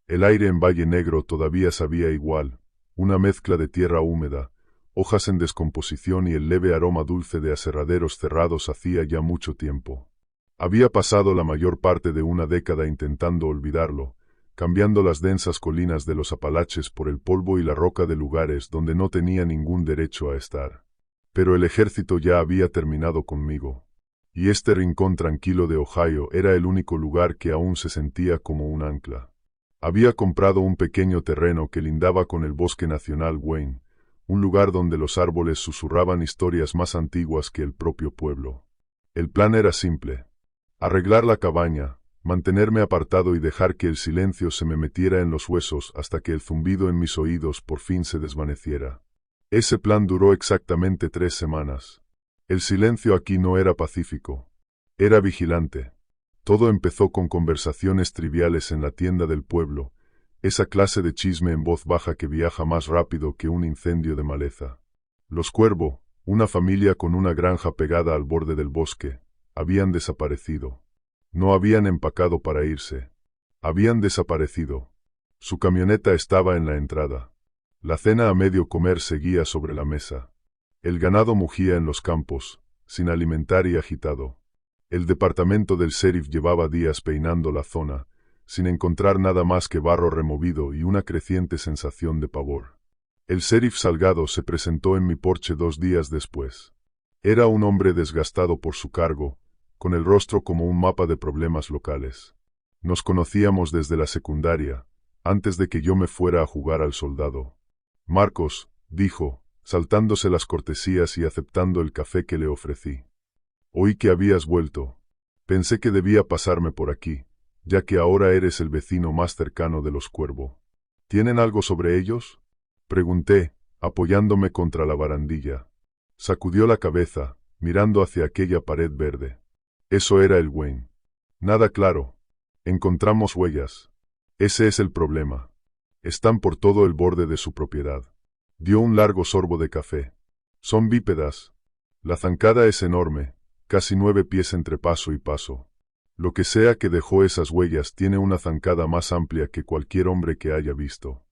El aire en Valle Negro todavía sabía igual, una mezcla de tierra húmeda, hojas en descomposición y el leve aroma dulce de aserraderos cerrados hacía ya mucho tiempo. Había pasado la mayor parte de una década intentando olvidarlo, cambiando las densas colinas de los Apalaches por el polvo y la roca de lugares donde no tenía ningún derecho a estar. Pero el ejército ya había terminado conmigo. Y este rincón tranquilo de Ohio era el único lugar que aún se sentía como un ancla. Había comprado un pequeño terreno que lindaba con el Bosque Nacional Wayne, un lugar donde los árboles susurraban historias más antiguas que el propio pueblo. El plan era simple: arreglar la cabaña, mantenerme apartado y dejar que el silencio se me metiera en los huesos hasta que el zumbido en mis oídos por fin se desvaneciera. Ese plan duró exactamente 3 semanas. El silencio aquí no era pacífico, era vigilante. Todo empezó con conversaciones triviales en la tienda del pueblo, esa clase de chisme en voz baja que viaja más rápido que un incendio de maleza. Los Cuervo, una familia con una granja pegada al borde del bosque, habían desaparecido. No habían empacado para irse. Habían desaparecido. Su camioneta estaba en la entrada. La cena a medio comer seguía sobre la mesa. El ganado mugía en los campos, sin alimentar y agitado. El departamento del sheriff llevaba días peinando la zona, sin encontrar nada más que barro removido y una creciente sensación de pavor. El sheriff Salgado se presentó en mi porche 2 días después. Era un hombre desgastado por su cargo, con el rostro como un mapa de problemas locales. Nos conocíamos desde la secundaria, antes de que yo me fuera a jugar al soldado. Marcos, dijo, saltándose las cortesías y aceptando el café que le ofrecí. Oí que habías vuelto. Pensé que debía pasarme por aquí, ya que ahora eres el vecino más cercano de los Cuervo. ¿Tienen algo sobre ellos?, pregunté, apoyándome contra la barandilla. Sacudió la cabeza, mirando hacia aquella pared verde. Eso era el Wayne. Nada claro. Encontramos huellas. Ese es el problema. Están por todo el borde de su propiedad. Dio un largo sorbo de café. Son bípedas. La zancada es enorme, casi 9 pies entre paso y paso. Lo que sea que dejó esas huellas tiene una zancada más amplia que cualquier hombre que haya visto.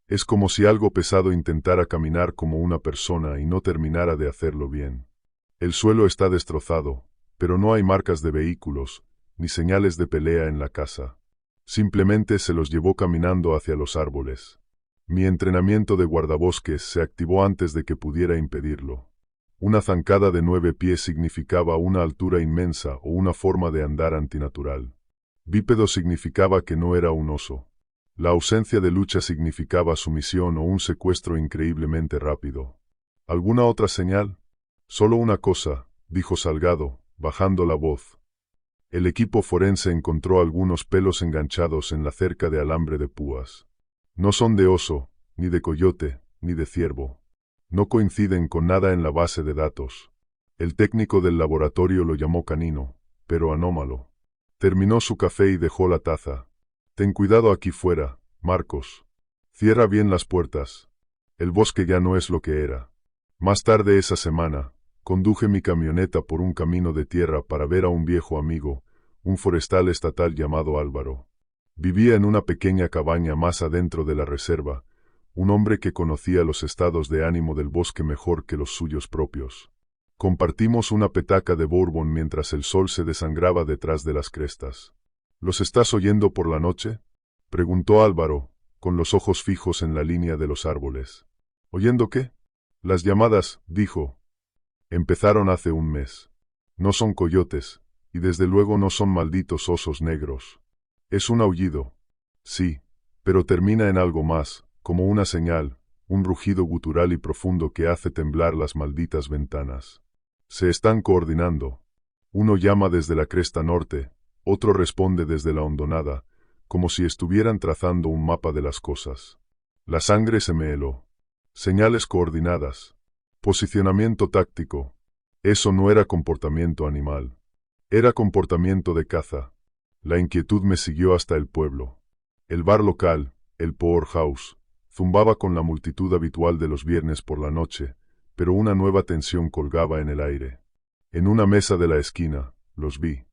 Es como si algo pesado intentara caminar como una persona y no terminara de hacerlo bien. El suelo está destrozado, pero no hay marcas de vehículos, ni señales de pelea en la casa. Simplemente se los llevó caminando hacia los árboles. Mi entrenamiento de guardabosques se activó antes de que pudiera impedirlo. Una zancada de 9 pies significaba una altura inmensa o una forma de andar antinatural. Bípedo significaba que no era un oso. La ausencia de lucha significaba sumisión o un secuestro increíblemente rápido. ¿Alguna otra señal? Solo una cosa, dijo Salgado, bajando la voz. El equipo forense encontró algunos pelos enganchados en la cerca de alambre de púas. No son de oso, ni de coyote, ni de ciervo. No coinciden con nada en la base de datos. El técnico del laboratorio lo llamó canino, pero anómalo. Terminó su café y dejó la taza. Ten cuidado aquí fuera, Marcos. Cierra bien las puertas. El bosque ya no es lo que era. Más tarde esa semana, conduje mi camioneta por un camino de tierra para ver a un viejo amigo, un forestal estatal llamado Álvaro. Vivía en una pequeña cabaña más adentro de la reserva, un hombre que conocía los estados de ánimo del bosque mejor que los suyos propios. Compartimos una petaca de bourbon mientras el sol se desangraba detrás de las crestas. ¿Los estás oyendo por la noche?, preguntó Álvaro, con los ojos fijos en la línea de los árboles. ¿Oyendo qué? Las llamadas, dijo. Empezaron hace un mes. No son coyotes, y desde luego no son malditos osos negros. Es un aullido. Sí, pero termina en algo más, como una señal, un rugido gutural y profundo que hace temblar las malditas ventanas. Se están coordinando. Uno llama desde la cresta norte, otro responde desde la hondonada, como si estuvieran trazando un mapa de las cosas. La sangre se me heló. Señales coordinadas. Posicionamiento táctico. Eso no era comportamiento animal. Era comportamiento de caza. La inquietud me siguió hasta el pueblo. El bar local, el Poorhouse, zumbaba con la multitud habitual de los viernes por la noche, pero una nueva tensión colgaba en el aire. En una mesa de la esquina, los vi.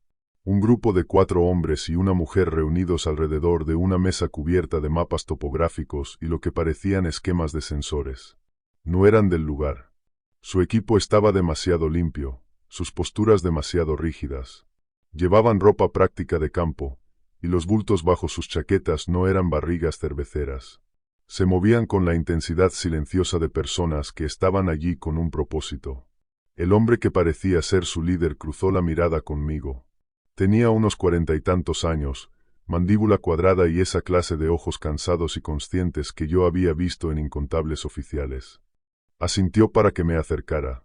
Un grupo de 4 hombres y una mujer reunidos alrededor de una mesa cubierta de mapas topográficos y lo que parecían esquemas de sensores. No eran del lugar. Su equipo estaba demasiado limpio, sus posturas demasiado rígidas. Llevaban ropa práctica de campo, y los bultos bajo sus chaquetas no eran barrigas cerveceras. Se movían con la intensidad silenciosa de personas que estaban allí con un propósito. El hombre que parecía ser su líder cruzó la mirada conmigo. Tenía unos 40 y tantos años, mandíbula cuadrada y esa clase de ojos cansados y conscientes que yo había visto en incontables oficiales. Asintió para que me acercara.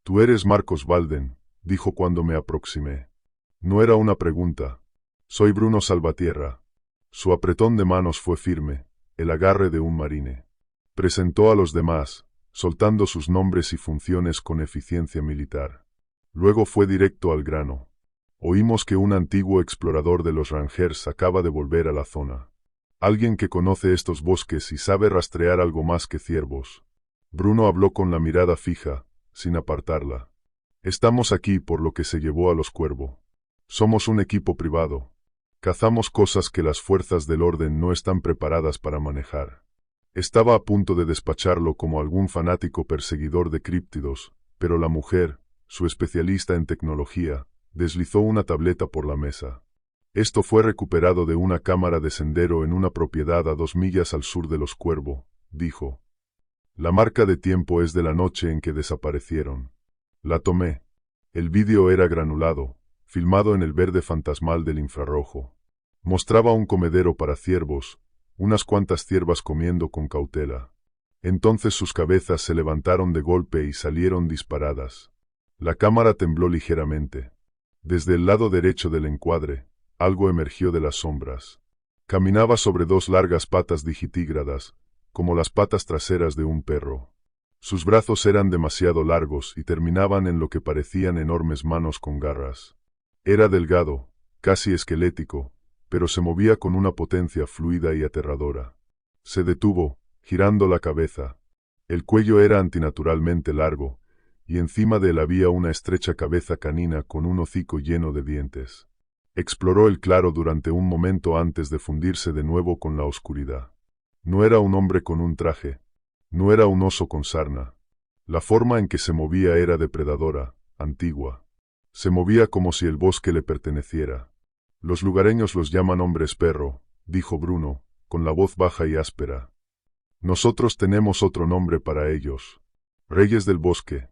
«Tú eres Marcos Walden», dijo cuando me aproximé. No era una pregunta. «Soy Bruno Salvatierra». Su apretón de manos fue firme, el agarre de un marine. Presentó a los demás, soltando sus nombres y funciones con eficiencia militar. Luego fue directo al grano. Oímos que un antiguo explorador de los Rangers acaba de volver a la zona. Alguien que conoce estos bosques y sabe rastrear algo más que ciervos. Bruno habló con la mirada fija, sin apartarla. Estamos aquí por lo que se llevó a los Cuervo. Somos un equipo privado. Cazamos cosas que las fuerzas del orden no están preparadas para manejar. Estaba a punto de despacharlo como algún fanático perseguidor de críptidos, pero la mujer, su especialista en tecnología, deslizó una tableta por la mesa. Esto fue recuperado de una cámara de sendero en una propiedad a 2 millas al sur de los Cuervo, dijo. La marca de tiempo es de la noche en que desaparecieron. La tomé. El vídeo era granulado, filmado en el verde fantasmal del infrarrojo. Mostraba un comedero para ciervos, unas cuantas ciervas comiendo con cautela. Entonces sus cabezas se levantaron de golpe y salieron disparadas. La cámara tembló ligeramente. Desde el lado derecho del encuadre, algo emergió de las sombras. Caminaba sobre 2 largas patas digitígradas, como las patas traseras de un perro. Sus brazos eran demasiado largos y terminaban en lo que parecían enormes manos con garras. Era delgado, casi esquelético, pero se movía con una potencia fluida y aterradora. Se detuvo, girando la cabeza. El cuello era antinaturalmente largo, y encima de él había una estrecha cabeza canina con un hocico lleno de dientes. Exploró el claro durante un momento antes de fundirse de nuevo con la oscuridad. No era un hombre con un traje. No era un oso con sarna. La forma en que se movía era depredadora, antigua. Se movía como si el bosque le perteneciera. Los lugareños los llaman hombres perro, dijo Bruno, con la voz baja y áspera. Nosotros tenemos otro nombre para ellos. Reyes del bosque.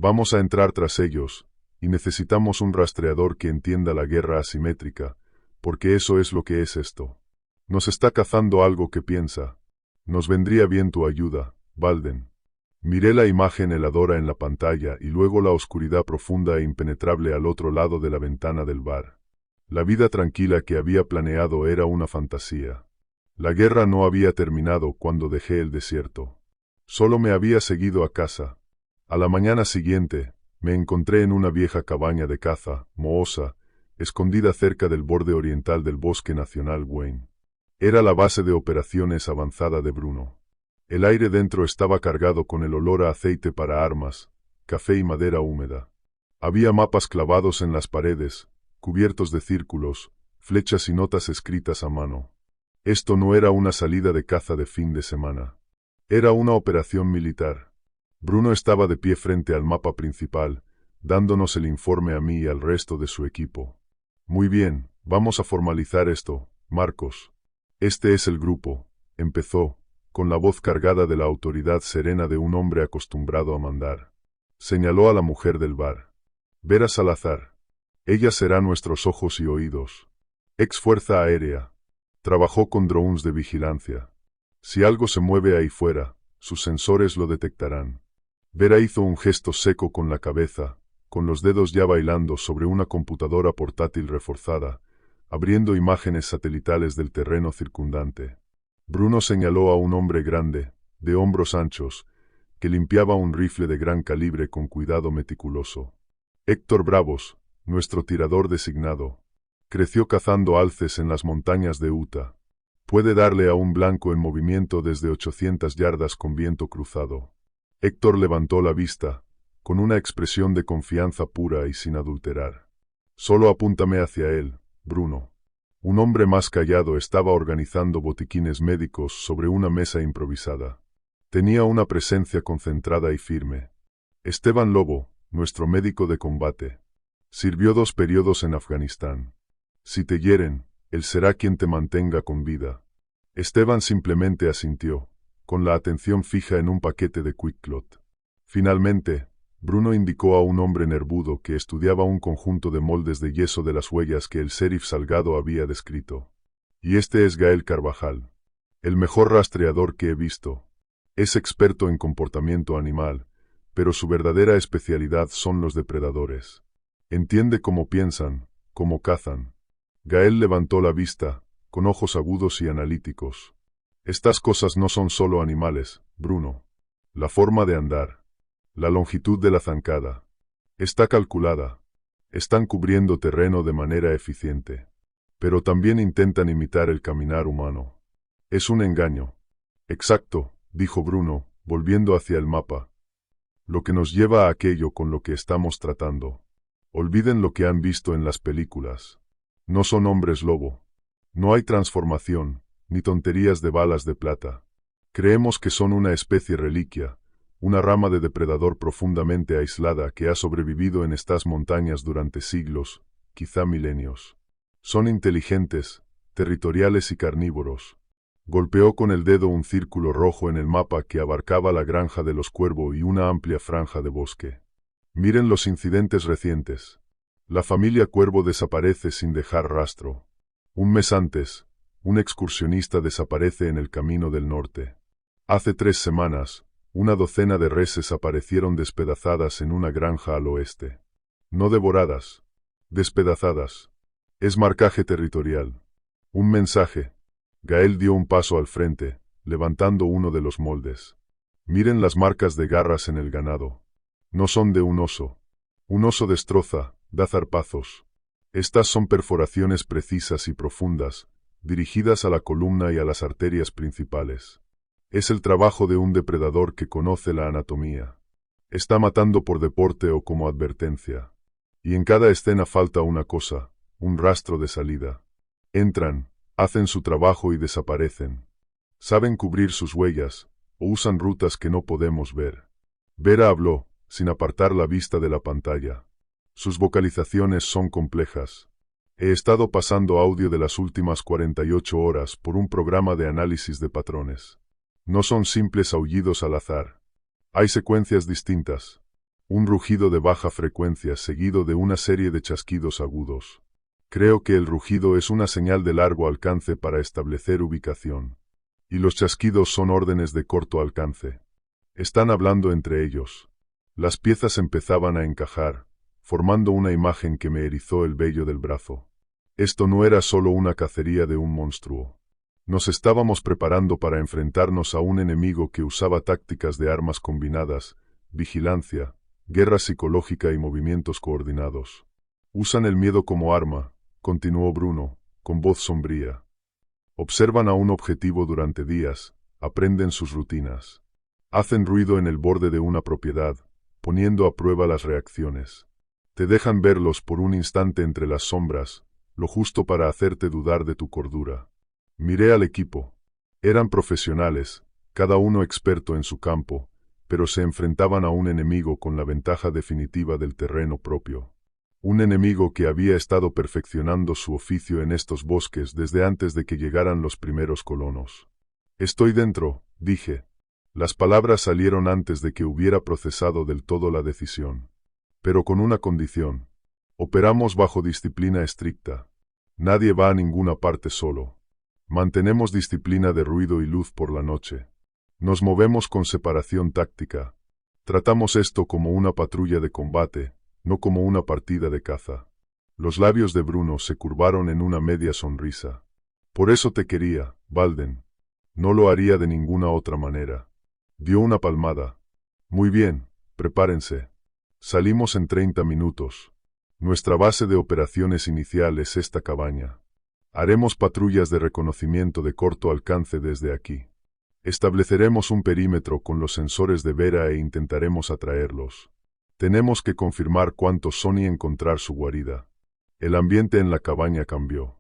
Vamos a entrar tras ellos, y necesitamos un rastreador que entienda la guerra asimétrica, porque eso es lo que es esto. Nos está cazando algo que piensa. Nos vendría bien tu ayuda, Walden. Miré la imagen heladora en la pantalla y luego la oscuridad profunda e impenetrable al otro lado de la ventana del bar. La vida tranquila que había planeado era una fantasía. La guerra no había terminado cuando dejé el desierto. Solo me había seguido a casa. A la mañana siguiente, me encontré en una vieja cabaña de caza, mohosa, escondida cerca del borde oriental del Bosque Nacional Wayne. Era la base de operaciones avanzada de Bruno. El aire dentro estaba cargado con el olor a aceite para armas, café y madera húmeda. Había mapas clavados en las paredes, cubiertos de círculos, flechas y notas escritas a mano. Esto no era una salida de caza de fin de semana. Era una operación militar. Bruno estaba de pie frente al mapa principal, dándonos el informe a mí y al resto de su equipo. Muy bien, vamos a formalizar esto, Marcos. Este es el grupo, empezó, con la voz cargada de la autoridad serena de un hombre acostumbrado a mandar. Señaló a la mujer del bar. Vera Salazar. Ella será nuestros ojos y oídos. Ex Fuerza Aérea. Trabajó con drones de vigilancia. Si algo se mueve ahí fuera, sus sensores lo detectarán. Vera hizo un gesto seco con la cabeza, con los dedos ya bailando sobre una computadora portátil reforzada, abriendo imágenes satelitales del terreno circundante. Bruno señaló a un hombre grande, de hombros anchos, que limpiaba un rifle de gran calibre con cuidado meticuloso. Héctor Bravos, nuestro tirador designado. Creció cazando alces en las montañas de Utah. Puede darle a un blanco en movimiento desde 800 yardas con viento cruzado. Héctor levantó la vista, con una expresión de confianza pura y sin adulterar. Solo apúntame hacia él, Bruno. Un hombre más callado estaba organizando botiquines médicos sobre una mesa improvisada. Tenía una presencia concentrada y firme. Esteban Lobo, nuestro médico de combate. Sirvió 2 periodos en Afganistán. Si te hieren, él será quien te mantenga con vida. Esteban simplemente asintió, con la atención fija en un paquete de QuickClot. Finalmente, Bruno indicó a un hombre nervudo que estudiaba un conjunto de moldes de yeso de las huellas que el sheriff Salgado había descrito. Y este es Gael Carvajal. El mejor rastreador que he visto. Es experto en comportamiento animal, pero su verdadera especialidad son los depredadores. Entiende cómo piensan, cómo cazan. Gael levantó la vista, con ojos agudos y analíticos. Estas cosas no son solo animales, Bruno. La forma de andar. La longitud de la zancada. Está calculada. Están cubriendo terreno de manera eficiente. Pero también intentan imitar el caminar humano. Es un engaño. Exacto, dijo Bruno, volviendo hacia el mapa. Lo que nos lleva a aquello con lo que estamos tratando. Olviden lo que han visto en las películas. No son hombres lobo. No hay transformación, ni tonterías de balas de plata. Creemos que son una especie reliquia, una rama de depredador profundamente aislada que ha sobrevivido en estas montañas durante siglos, quizá milenios. Son inteligentes, territoriales y carnívoros. Golpeó con el dedo un círculo rojo en el mapa que abarcaba la granja de los Cuervo y una amplia franja de bosque. Miren los incidentes recientes. La familia Cuervo desaparece sin dejar rastro. Un mes antes, un excursionista desaparece en el camino del norte. Hace 3 semanas, una docena de reses aparecieron despedazadas en una granja al oeste. No devoradas, despedazadas. Es marcaje territorial. Un mensaje. Gael dio un paso al frente, levantando uno de los moldes. Miren las marcas de garras en el ganado. No son de un oso. Un oso destroza, da zarpazos. Estas son perforaciones precisas y profundas, dirigidas a la columna y a las arterias principales. Es el trabajo de un depredador que conoce la anatomía. Está matando por deporte o como advertencia. Y en cada escena falta una cosa, un rastro de salida. Entran, hacen su trabajo y desaparecen. Saben cubrir sus huellas, o usan rutas que no podemos ver. Vera habló, sin apartar la vista de la pantalla. Sus vocalizaciones son complejas. He estado pasando audio de las últimas 48 horas por un programa de análisis de patrones. No son simples aullidos al azar. Hay secuencias distintas. Un rugido de baja frecuencia seguido de una serie de chasquidos agudos. Creo que el rugido es una señal de largo alcance para establecer ubicación. Y los chasquidos son órdenes de corto alcance. Están hablando entre ellos. Las piezas empezaban a encajar, formando una imagen que me erizó el vello del brazo. Esto no era solo una cacería de un monstruo. Nos estábamos preparando para enfrentarnos a un enemigo que usaba tácticas de armas combinadas, vigilancia, guerra psicológica y movimientos coordinados. Usan el miedo como arma, continuó Bruno, con voz sombría. Observan a un objetivo durante días, aprenden sus rutinas. Hacen ruido en el borde de una propiedad, poniendo a prueba las reacciones. Te dejan verlos por un instante entre las sombras, lo justo para hacerte dudar de tu cordura. Miré al equipo. Eran profesionales, cada uno experto en su campo, pero se enfrentaban a un enemigo con la ventaja definitiva del terreno propio. Un enemigo que había estado perfeccionando su oficio en estos bosques desde antes de que llegaran los primeros colonos. Estoy dentro, dije. Las palabras salieron antes de que hubiera procesado del todo la decisión. Pero con una condición. Operamos bajo disciplina estricta. Nadie va a ninguna parte solo. Mantenemos disciplina de ruido y luz por la noche. Nos movemos con separación táctica. Tratamos esto como una patrulla de combate, no como una partida de caza. Los labios de Bruno se curvaron en una media sonrisa. Por eso te quería, Walden. No lo haría de ninguna otra manera. Dio una palmada. Muy bien, prepárense. Salimos en 30 minutos. Nuestra base de operaciones inicial es esta cabaña. Haremos patrullas de reconocimiento de corto alcance desde aquí. Estableceremos un perímetro con los sensores de Vera e intentaremos atraerlos. Tenemos que confirmar cuántos son y encontrar su guarida. El ambiente en la cabaña cambió.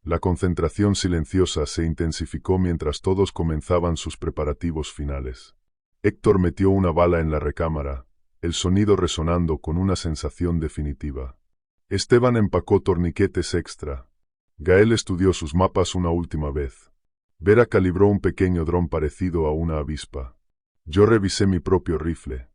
La concentración silenciosa se intensificó mientras todos comenzaban sus preparativos finales. Héctor metió una bala en la recámara, el sonido resonando con una sensación definitiva. Esteban empacó torniquetes extra. Gael estudió sus mapas una última vez. Vera calibró un pequeño dron parecido a una avispa. Yo revisé mi propio rifle.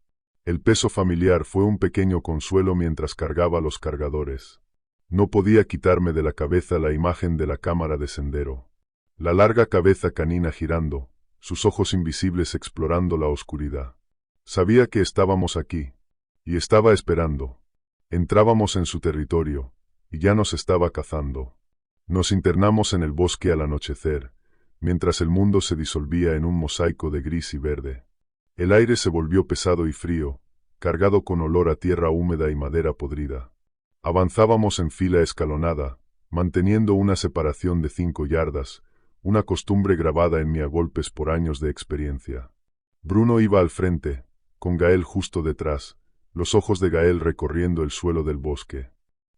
El peso familiar fue un pequeño consuelo mientras cargaba los cargadores. No podía quitarme de la cabeza la imagen de la cámara de Sendero. La larga cabeza canina girando, sus ojos invisibles explorando la oscuridad. Sabía que estábamos aquí. Y estaba esperando. Entrábamos en su territorio, y ya nos estaba cazando. Nos internamos en el bosque al anochecer, mientras el mundo se disolvía en un mosaico de gris y verde. El aire se volvió pesado y frío, cargado con olor a tierra húmeda y madera podrida. Avanzábamos en fila escalonada, manteniendo una separación de 5 yardas, una costumbre grabada en mí a golpes por años de experiencia. Bruno iba al frente, con Gael justo detrás, los ojos de Gael recorriendo el suelo del bosque.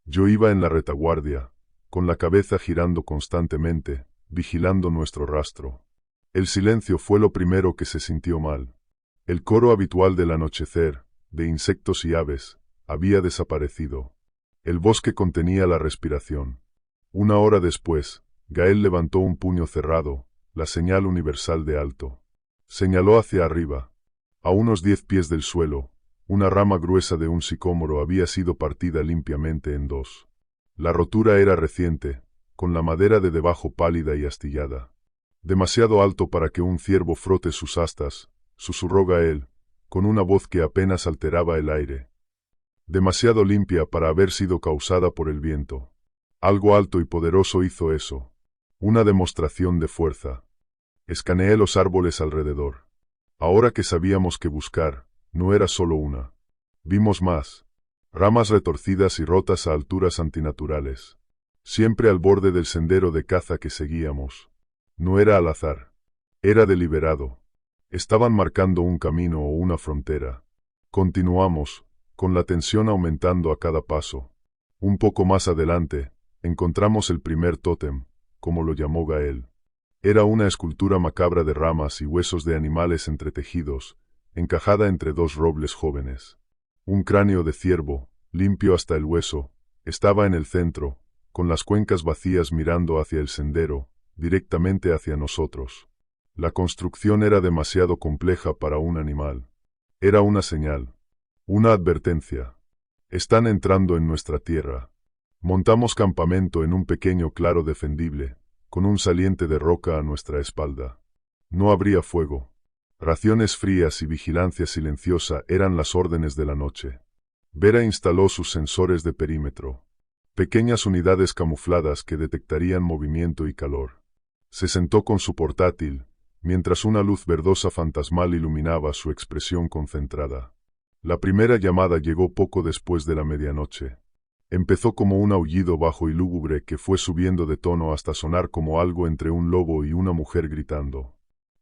Yo iba en la retaguardia, con la cabeza girando constantemente, vigilando nuestro rastro. El silencio fue lo primero que se sintió mal. El coro habitual del anochecer, de insectos y aves, había desaparecido. El bosque contenía la respiración. 1 hora después, Gael levantó un puño cerrado, la señal universal de alto. Señaló hacia arriba. A unos 10 pies del suelo, una rama gruesa de un sicómoro había sido partida limpiamente en 2. La rotura era reciente, con la madera de debajo pálida y astillada. Demasiado alto para que un ciervo frote sus astas, susurró Gael, con una voz que apenas alteraba el aire. Demasiado limpia para haber sido causada por el viento. Algo alto y poderoso hizo eso. Una demostración de fuerza. Escaneé los árboles alrededor. Ahora que sabíamos qué buscar, no era solo una. Vimos más. Ramas retorcidas y rotas a alturas antinaturales. Siempre al borde del sendero de caza que seguíamos. No era al azar. Era deliberado. Estaban marcando un camino o una frontera. Continuamos, con la tensión aumentando a cada paso. Un poco más adelante, encontramos el primer tótem, como lo llamó Gael. Era una escultura macabra de ramas y huesos de animales entretejidos, encajada entre 2 robles jóvenes. Un cráneo de ciervo, limpio hasta el hueso, estaba en el centro, con las cuencas vacías mirando hacia el sendero, directamente hacia nosotros. La construcción era demasiado compleja para un animal. Era una señal. Una advertencia. Están entrando en nuestra tierra. Montamos campamento en un pequeño claro defendible, con un saliente de roca a nuestra espalda. No habría fuego. Raciones frías y vigilancia silenciosa eran las órdenes de la noche. Vera instaló sus sensores de perímetro. Pequeñas unidades camufladas que detectarían movimiento y calor. Se sentó con su portátil, mientras una luz verdosa fantasmal iluminaba su expresión concentrada. La primera llamada llegó poco después de la medianoche. Empezó como un aullido bajo y lúgubre que fue subiendo de tono hasta sonar como algo entre un lobo y una mujer gritando.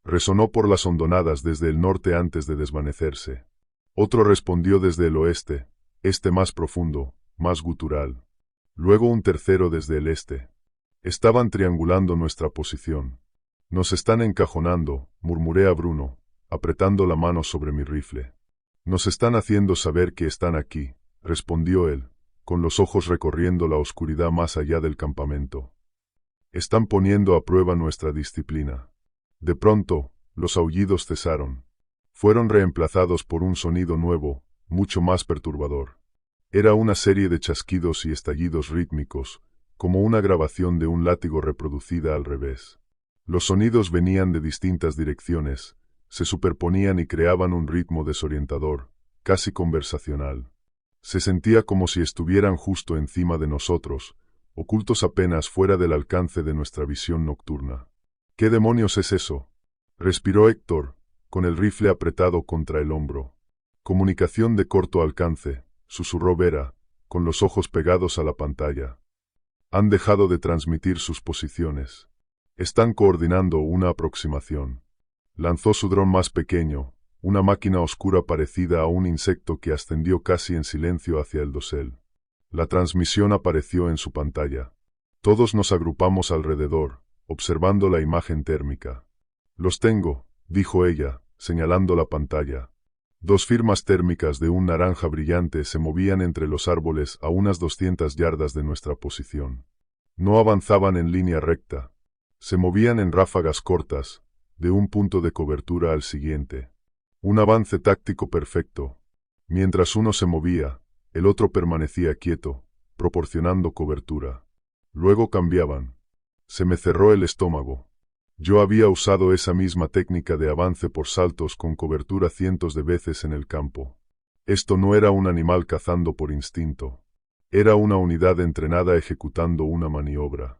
Resonó por las hondonadas desde el norte antes de desvanecerse. Otro respondió desde el oeste, este más profundo, más gutural. Luego un tercero desde el este. Estaban triangulando nuestra posición. Nos están encajonando, murmuré a Bruno, apretando la mano sobre mi rifle. Nos están haciendo saber que están aquí, respondió él, con los ojos recorriendo la oscuridad más allá del campamento. Están poniendo a prueba nuestra disciplina. De pronto, los aullidos cesaron. Fueron reemplazados por un sonido nuevo, mucho más perturbador. Era una serie de chasquidos y estallidos rítmicos, como una grabación de un látigo reproducida al revés. Los sonidos venían de distintas direcciones, se superponían y creaban un ritmo desorientador, casi conversacional. Se sentía como si estuvieran justo encima de nosotros, ocultos apenas fuera del alcance de nuestra visión nocturna. ¿Qué demonios es eso? Respiró Héctor, con el rifle apretado contra el hombro. Comunicación de corto alcance, susurró Vera, con los ojos pegados a la pantalla. Han dejado de transmitir sus posiciones. Están coordinando una aproximación. Lanzó su dron más pequeño, una máquina oscura parecida a un insecto que ascendió casi en silencio hacia el dosel. La transmisión apareció en su pantalla. Todos nos agrupamos alrededor, observando la imagen térmica. «Los tengo», dijo ella, señalando la pantalla. 2 firmas térmicas de un naranja brillante se movían entre los árboles a unas 200 yardas de nuestra posición. No avanzaban en línea recta. Se movían en ráfagas cortas, de un punto de cobertura al siguiente. Un avance táctico perfecto. Mientras uno se movía, el otro permanecía quieto, proporcionando cobertura. Luego cambiaban. Se me cerró el estómago. Yo había usado esa misma técnica de avance por saltos con cobertura cientos de veces en el campo. Esto no era un animal cazando por instinto. Era una unidad entrenada ejecutando una maniobra.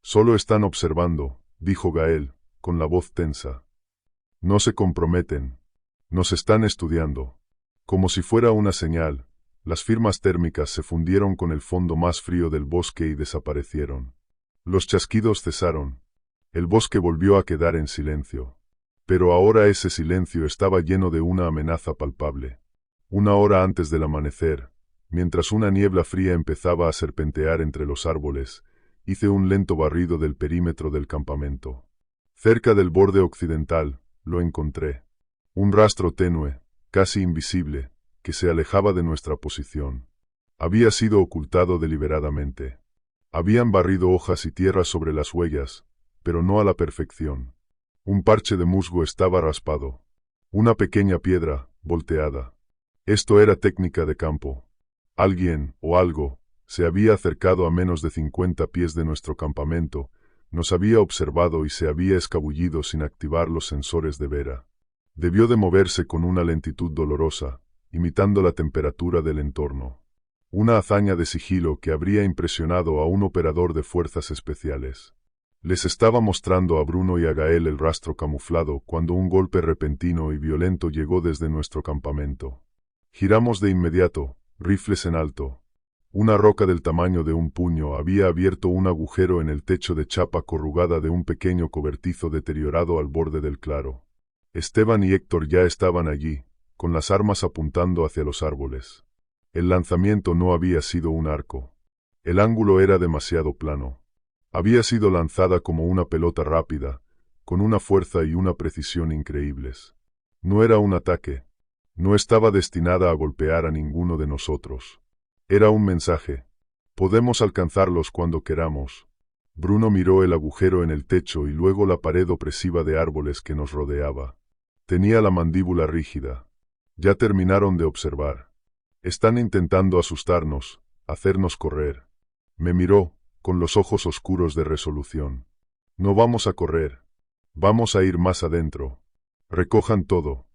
«Solo están observando», dijo Gael, con la voz tensa. «No se comprometen. Nos están estudiando». Como si fuera una señal, las firmas térmicas se fundieron con el fondo más frío del bosque y desaparecieron. Los chasquidos cesaron. El bosque volvió a quedar en silencio. Pero ahora ese silencio estaba lleno de una amenaza palpable. 1 hora antes del amanecer, mientras una niebla fría empezaba a serpentear entre los árboles, hice un lento barrido del perímetro del campamento. Cerca del borde occidental, lo encontré. Un rastro tenue, casi invisible, que se alejaba de nuestra posición. Había sido ocultado deliberadamente. Habían barrido hojas y tierra sobre las huellas, pero no a la perfección. Un parche de musgo estaba raspado. Una pequeña piedra, volteada. Esto era técnica de campo. Alguien, o algo, se había acercado a menos de 50 pies de nuestro campamento, nos había observado y se había escabullido sin activar los sensores de Vera. Debió de moverse con una lentitud dolorosa, imitando la temperatura del entorno. Una hazaña de sigilo que habría impresionado a un operador de fuerzas especiales. Les estaba mostrando a Bruno y a Gael el rastro camuflado cuando un golpe repentino y violento llegó desde nuestro campamento. Giramos de inmediato, rifles en alto. Una roca del tamaño de un puño había abierto un agujero en el techo de chapa corrugada de un pequeño cobertizo deteriorado al borde del claro. Esteban y Héctor ya estaban allí, con las armas apuntando hacia los árboles. El lanzamiento no había sido un arco. El ángulo era demasiado plano. Había sido lanzada como una pelota rápida, con una fuerza y una precisión increíbles. No era un ataque. No estaba destinada a golpear a ninguno de nosotros. Era un mensaje. Podemos alcanzarlos cuando queramos. Bruno miró el agujero en el techo y luego la pared opresiva de árboles que nos rodeaba. Tenía la mandíbula rígida. Ya terminaron de observar. Están intentando asustarnos, hacernos correr. Me miró, con los ojos oscuros de resolución. No vamos a correr. Vamos a ir más adentro. Recojan todo.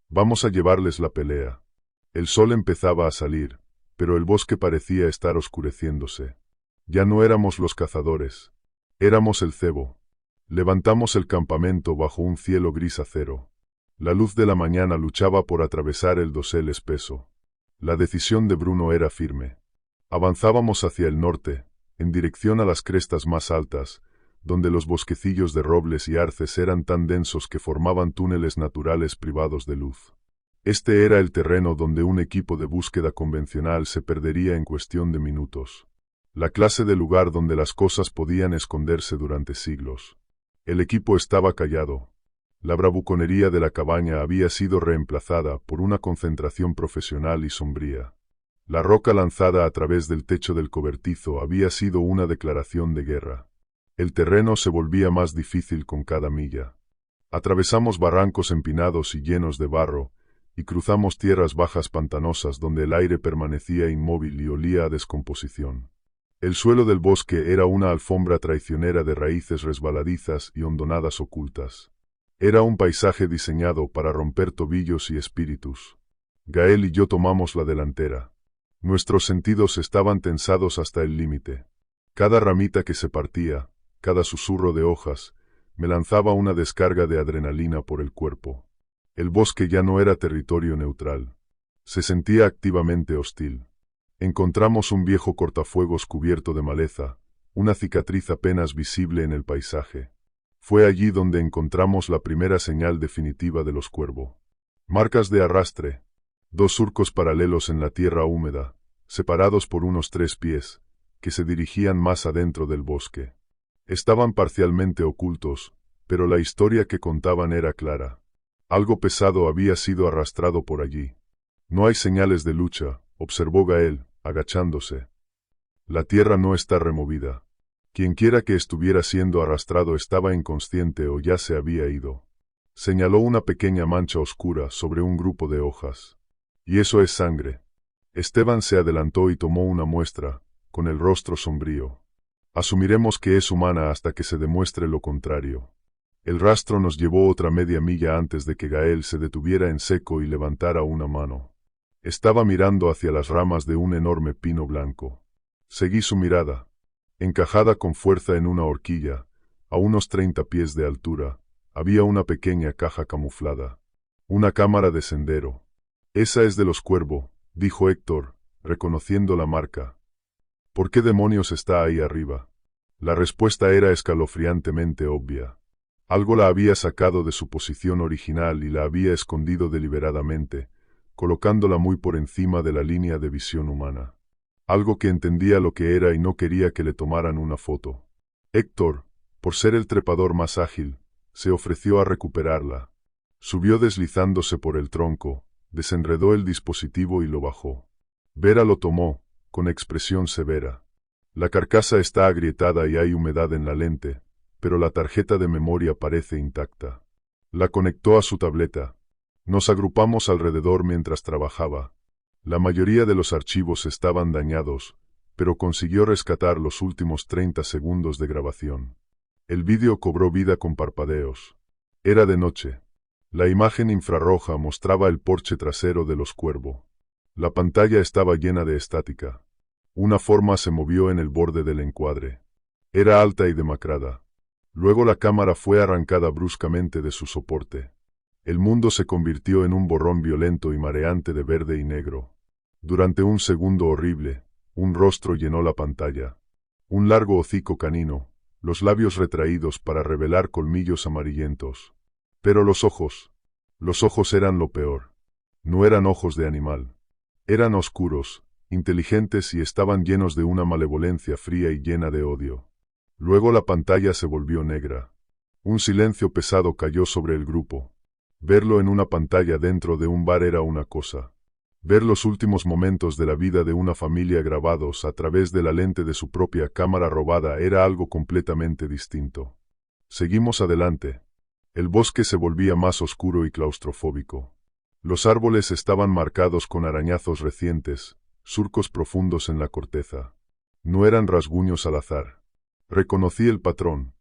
Vamos a llevarles la pelea. El sol empezaba a salir, pero el bosque parecía estar oscureciéndose. Ya no éramos los cazadores. Éramos el cebo. Levantamos el campamento bajo un cielo gris acero. La luz de la mañana luchaba por atravesar el dosel espeso. La decisión de Bruno era firme. Avanzábamos hacia el norte, en dirección a las crestas más altas, donde los bosquecillos de robles y arces eran tan densos que formaban túneles naturales privados de luz. Este era el terreno donde un equipo de búsqueda convencional se perdería en cuestión de minutos. La clase de lugar donde las cosas podían esconderse durante siglos. El equipo estaba callado. La bravuconería de la cabaña había sido reemplazada por una concentración profesional y sombría. La roca lanzada a través del techo del cobertizo había sido una declaración de guerra. El terreno se volvía más difícil con cada milla. Atravesamos barrancos empinados y llenos de barro, y cruzamos tierras bajas pantanosas donde el aire permanecía inmóvil y olía a descomposición. El suelo del bosque era una alfombra traicionera de raíces resbaladizas y hondonadas ocultas. Era un paisaje diseñado para romper tobillos y espíritus. Gael y yo tomamos la delantera. Nuestros sentidos estaban tensados hasta el límite. Cada ramita que se partía, cada susurro de hojas, me lanzaba una descarga de adrenalina por el cuerpo. El bosque ya no era territorio neutral. Se sentía activamente hostil. Encontramos un viejo cortafuegos cubierto de maleza, una cicatriz apenas visible en el paisaje. Fue allí donde encontramos la primera señal definitiva de los cuervo. Marcas de arrastre, 2 surcos paralelos en la tierra húmeda, separados por unos 3 pies, que se dirigían más adentro del bosque. Estaban parcialmente ocultos, pero la historia que contaban era clara. Algo pesado había sido arrastrado por allí. No hay señales de lucha, observó Gael, agachándose. La tierra no está removida. Quienquiera que estuviera siendo arrastrado estaba inconsciente o ya se había ido. Señaló una pequeña mancha oscura sobre un grupo de hojas. Y eso es sangre. Esteban se adelantó y tomó una muestra, con el rostro sombrío. Asumiremos que es humana hasta que se demuestre lo contrario. El rastro nos llevó otra media milla antes de que Gael se detuviera en seco y levantara una mano. Estaba mirando hacia las ramas de un enorme pino blanco. Seguí su mirada. Encajada con fuerza en una horquilla, a unos 30 pies de altura, había una pequeña caja camuflada. Una cámara de sendero. Esa es de los Cuervo, dijo Héctor, reconociendo la marca. ¿Por qué demonios está ahí arriba? La respuesta era escalofriantemente obvia. Algo la había sacado de su posición original y la había escondido deliberadamente, colocándola muy por encima de la línea de visión humana. Algo que entendía lo que era y no quería que le tomaran una foto. Héctor, por ser el trepador más ágil, se ofreció a recuperarla. Subió deslizándose por el tronco, desenredó el dispositivo y lo bajó. Vera lo tomó, con expresión severa. La carcasa está agrietada y hay humedad en la lente, pero la tarjeta de memoria parece intacta. La conectó a su tableta. Nos agrupamos alrededor mientras trabajaba. La mayoría de los archivos estaban dañados, pero consiguió rescatar los últimos 30 segundos de grabación. El vídeo cobró vida con parpadeos. Era de noche. La imagen infrarroja mostraba el porche trasero de los Cuervo. La pantalla estaba llena de estática. Una forma se movió en el borde del encuadre. Era alta y demacrada. Luego la cámara fue arrancada bruscamente de su soporte. El mundo se convirtió en un borrón violento y mareante de verde y negro. Durante un segundo horrible, un rostro llenó la pantalla. Un largo hocico canino, los labios retraídos para revelar colmillos amarillentos. Pero los ojos eran lo peor. No eran ojos de animal. Eran oscuros, inteligentes y estaban llenos de una malevolencia fría y llena de odio. Luego la pantalla se volvió negra. Un silencio pesado cayó sobre el grupo. Verlo en una pantalla dentro de un bar era una cosa. Ver los últimos momentos de la vida de una familia grabados a través de la lente de su propia cámara robada era algo completamente distinto. Seguimos adelante. El bosque se volvía más oscuro y claustrofóbico. Los árboles estaban marcados con arañazos recientes, surcos profundos en la corteza. No eran rasguños al azar. Reconocí el patrón.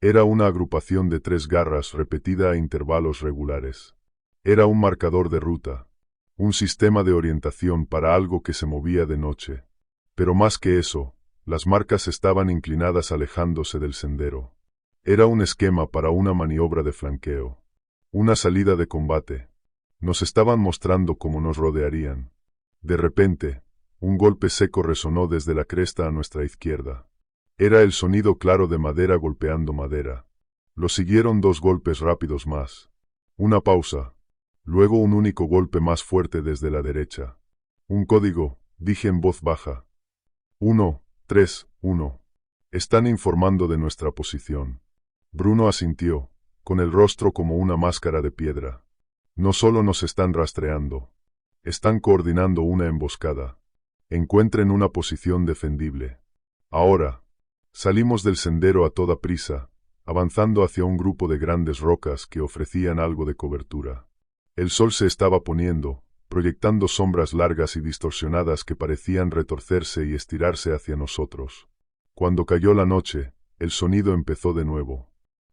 Era una agrupación de 3 garras repetida a intervalos regulares. Era un marcador de ruta. Un sistema de orientación para algo que se movía de noche. Pero más que eso, las marcas estaban inclinadas alejándose del sendero. Era un esquema para una maniobra de flanqueo. Una salida de combate. Nos estaban mostrando cómo nos rodearían. De repente, un golpe seco resonó desde la cresta a nuestra izquierda. Era el sonido claro de madera golpeando madera. Lo siguieron 2 golpes rápidos más. Una pausa. Luego un único golpe más fuerte desde la derecha. Un código, dije en voz baja. 1, 3, 1. Están informando de nuestra posición. Bruno asintió, con el rostro como una máscara de piedra. No solo nos están rastreando. Están coordinando una emboscada. Encuentren una posición defendible. Ahora. Salimos del sendero a toda prisa, avanzando hacia un grupo de grandes rocas que ofrecían algo de cobertura. El sol se estaba poniendo, proyectando sombras largas y distorsionadas que parecían retorcerse y estirarse hacia nosotros. Cuando cayó la noche, el sonido empezó de nuevo.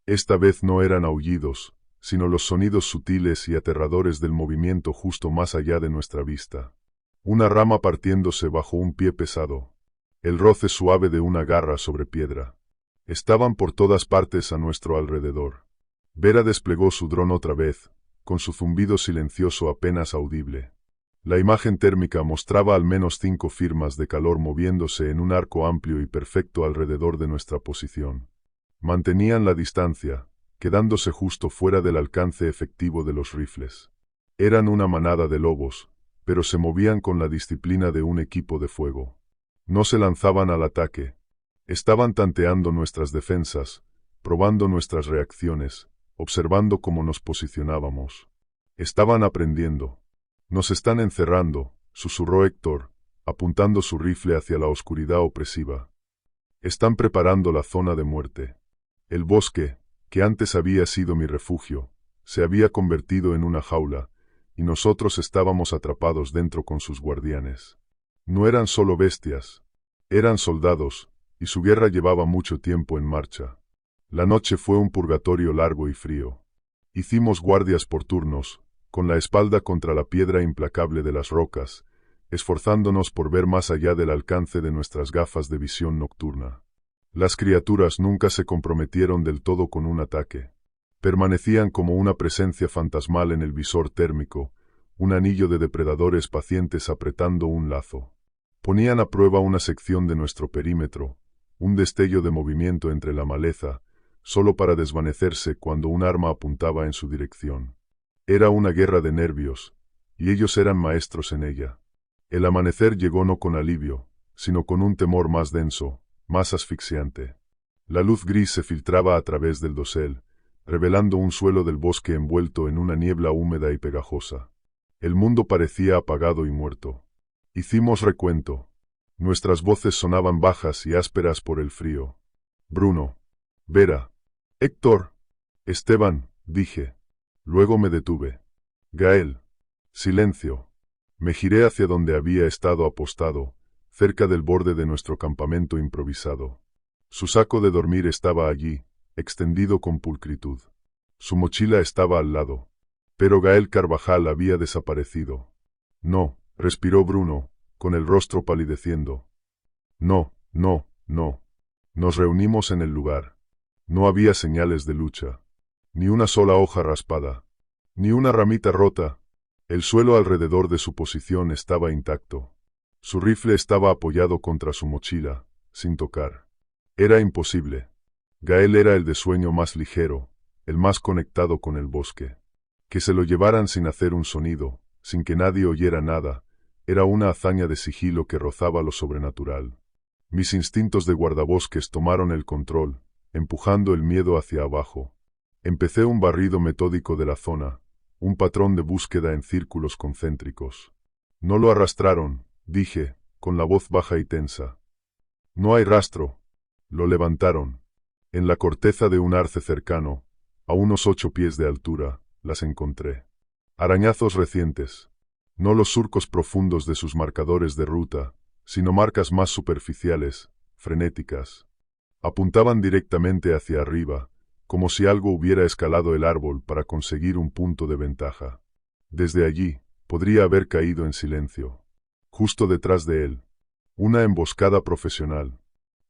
Esta vez no eran aullidos, sino los sonidos sutiles y aterradores del movimiento justo más allá de nuestra vista. Una rama partiéndose bajo un pie pesado. El roce suave de una garra sobre piedra. Estaban por todas partes a nuestro alrededor. Vera desplegó su dron otra vez, con su zumbido silencioso apenas audible. La imagen térmica mostraba al menos 5 firmas de calor moviéndose en un arco amplio y perfecto alrededor de nuestra posición. Mantenían la distancia, quedándose justo fuera del alcance efectivo de los rifles. Eran una manada de lobos, pero se movían con la disciplina de un equipo de fuego. No se lanzaban al ataque. Estaban tanteando nuestras defensas, probando nuestras reacciones, observando cómo nos posicionábamos. Estaban aprendiendo. Nos están encerrando, susurró Héctor, apuntando su rifle hacia la oscuridad opresiva. Están preparando la zona de muerte. El bosque, que antes había sido mi refugio, se había convertido en una jaula, y nosotros estábamos atrapados dentro con sus guardianes. No eran solo bestias, eran soldados, y su guerra llevaba mucho tiempo en marcha. La noche fue un purgatorio largo y frío. Hicimos guardias por turnos, con la espalda contra la piedra implacable de las rocas, esforzándonos por ver más allá del alcance de nuestras gafas de visión nocturna. Las criaturas nunca se comprometieron del todo con un ataque. Permanecían como una presencia fantasmal en el visor térmico, un anillo de depredadores pacientes apretando un lazo. Ponían a prueba una sección de nuestro perímetro, un destello de movimiento entre la maleza, solo para desvanecerse cuando un arma apuntaba en su dirección. Era una guerra de nervios, y ellos eran maestros en ella. El amanecer llegó no con alivio, sino con un temor más denso, más asfixiante. La luz gris se filtraba a través del dosel, revelando un suelo del bosque envuelto en una niebla húmeda y pegajosa. El mundo parecía apagado y muerto. Hicimos recuento. Nuestras voces sonaban bajas y ásperas por el frío. Bruno. Vera. Héctor. Esteban, dije. Luego me detuve. Gael. Silencio. Me giré hacia donde había estado apostado, cerca del borde de nuestro campamento improvisado. Su saco de dormir estaba allí, extendido con pulcritud. Su mochila estaba al lado. Pero Gael Carvajal había desaparecido. No, respiró Bruno, con el rostro palideciendo. No, no, no. Nos reunimos en el lugar. No había señales de lucha. Ni una sola hoja raspada. Ni una ramita rota. El suelo alrededor de su posición estaba intacto. Su rifle estaba apoyado contra su mochila, sin tocar. Era imposible. Gael era el de sueño más ligero, el más conectado con el bosque. Que se lo llevaran sin hacer un sonido, sin que nadie oyera nada, era una hazaña de sigilo que rozaba lo sobrenatural. Mis instintos de guardabosques tomaron el control, empujando el miedo hacia abajo. Empecé un barrido metódico de la zona, un patrón de búsqueda en círculos concéntricos. No lo arrastraron, dije, con la voz baja y tensa. No hay rastro. Lo levantaron. En la corteza de un arce cercano, a unos 8 pies de altura, las encontré. Arañazos recientes. No los surcos profundos de sus marcadores de ruta, sino marcas más superficiales, frenéticas. Apuntaban directamente hacia arriba, como si algo hubiera escalado el árbol para conseguir un punto de ventaja. Desde allí, podría haber caído en silencio. Justo detrás de él. Una emboscada profesional.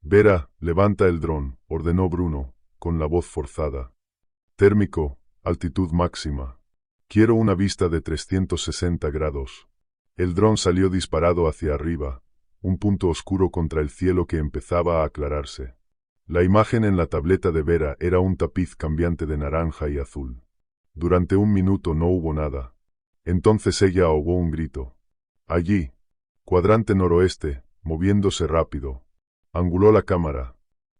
Vera, levanta el dron, ordenó Bruno, con la voz forzada. Térmico, altitud máxima. Quiero una vista de 360 grados. El dron salió disparado hacia arriba, un punto oscuro contra el cielo que empezaba a aclararse. La imagen en la tableta de Vera era un tapiz cambiante de naranja y azul. Durante un minuto no hubo nada. Entonces ella ahogó un grito. Allí, cuadrante noroeste, moviéndose rápido. Anguló la cámara.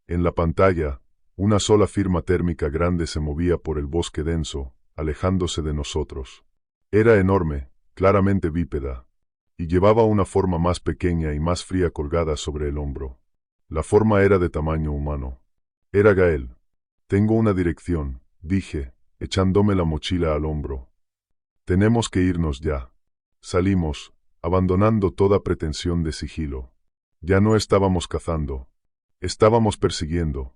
En la pantalla, una sola firma térmica grande se movía por el bosque denso, alejándose de nosotros. Era enorme, claramente bípeda, y llevaba una forma más pequeña y más fría colgada sobre el hombro. La forma era de tamaño humano. Era Gael. Tengo una dirección, dije, echándome la mochila al hombro. Tenemos que irnos ya. Salimos, abandonando toda pretensión de sigilo. Ya no estábamos cazando. Estábamos persiguiendo.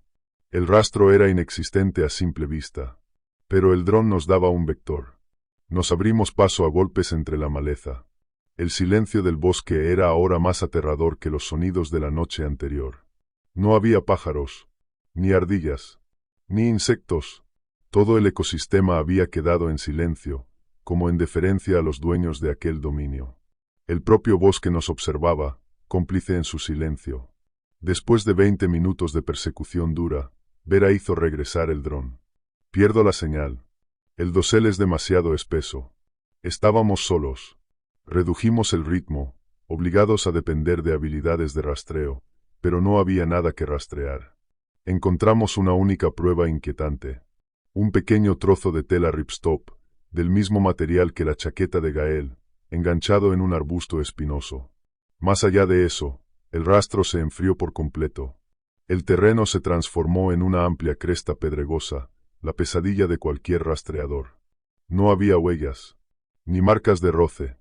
El rastro era inexistente a simple vista. Pero el dron nos daba un vector. Nos abrimos paso a golpes entre la maleza. El silencio del bosque era ahora más aterrador que los sonidos de la noche anterior. No había pájaros, ni ardillas, ni insectos. Todo el ecosistema había quedado en silencio, como en deferencia a los dueños de aquel dominio. El propio bosque nos observaba, cómplice en su silencio. Después de 20 minutos de persecución dura, Vera hizo regresar el dron. Pierdo la señal. El dosel es demasiado espeso. Estábamos solos. Redujimos el ritmo, obligados a depender de habilidades de rastreo, pero no había nada que rastrear. Encontramos una única prueba inquietante. Un pequeño trozo de tela ripstop, del mismo material que la chaqueta de Gael, enganchado en un arbusto espinoso. Más allá de eso, el rastro se enfrió por completo. El terreno se transformó en una amplia cresta pedregosa, la pesadilla de cualquier rastreador. No había huellas, ni marcas de roce,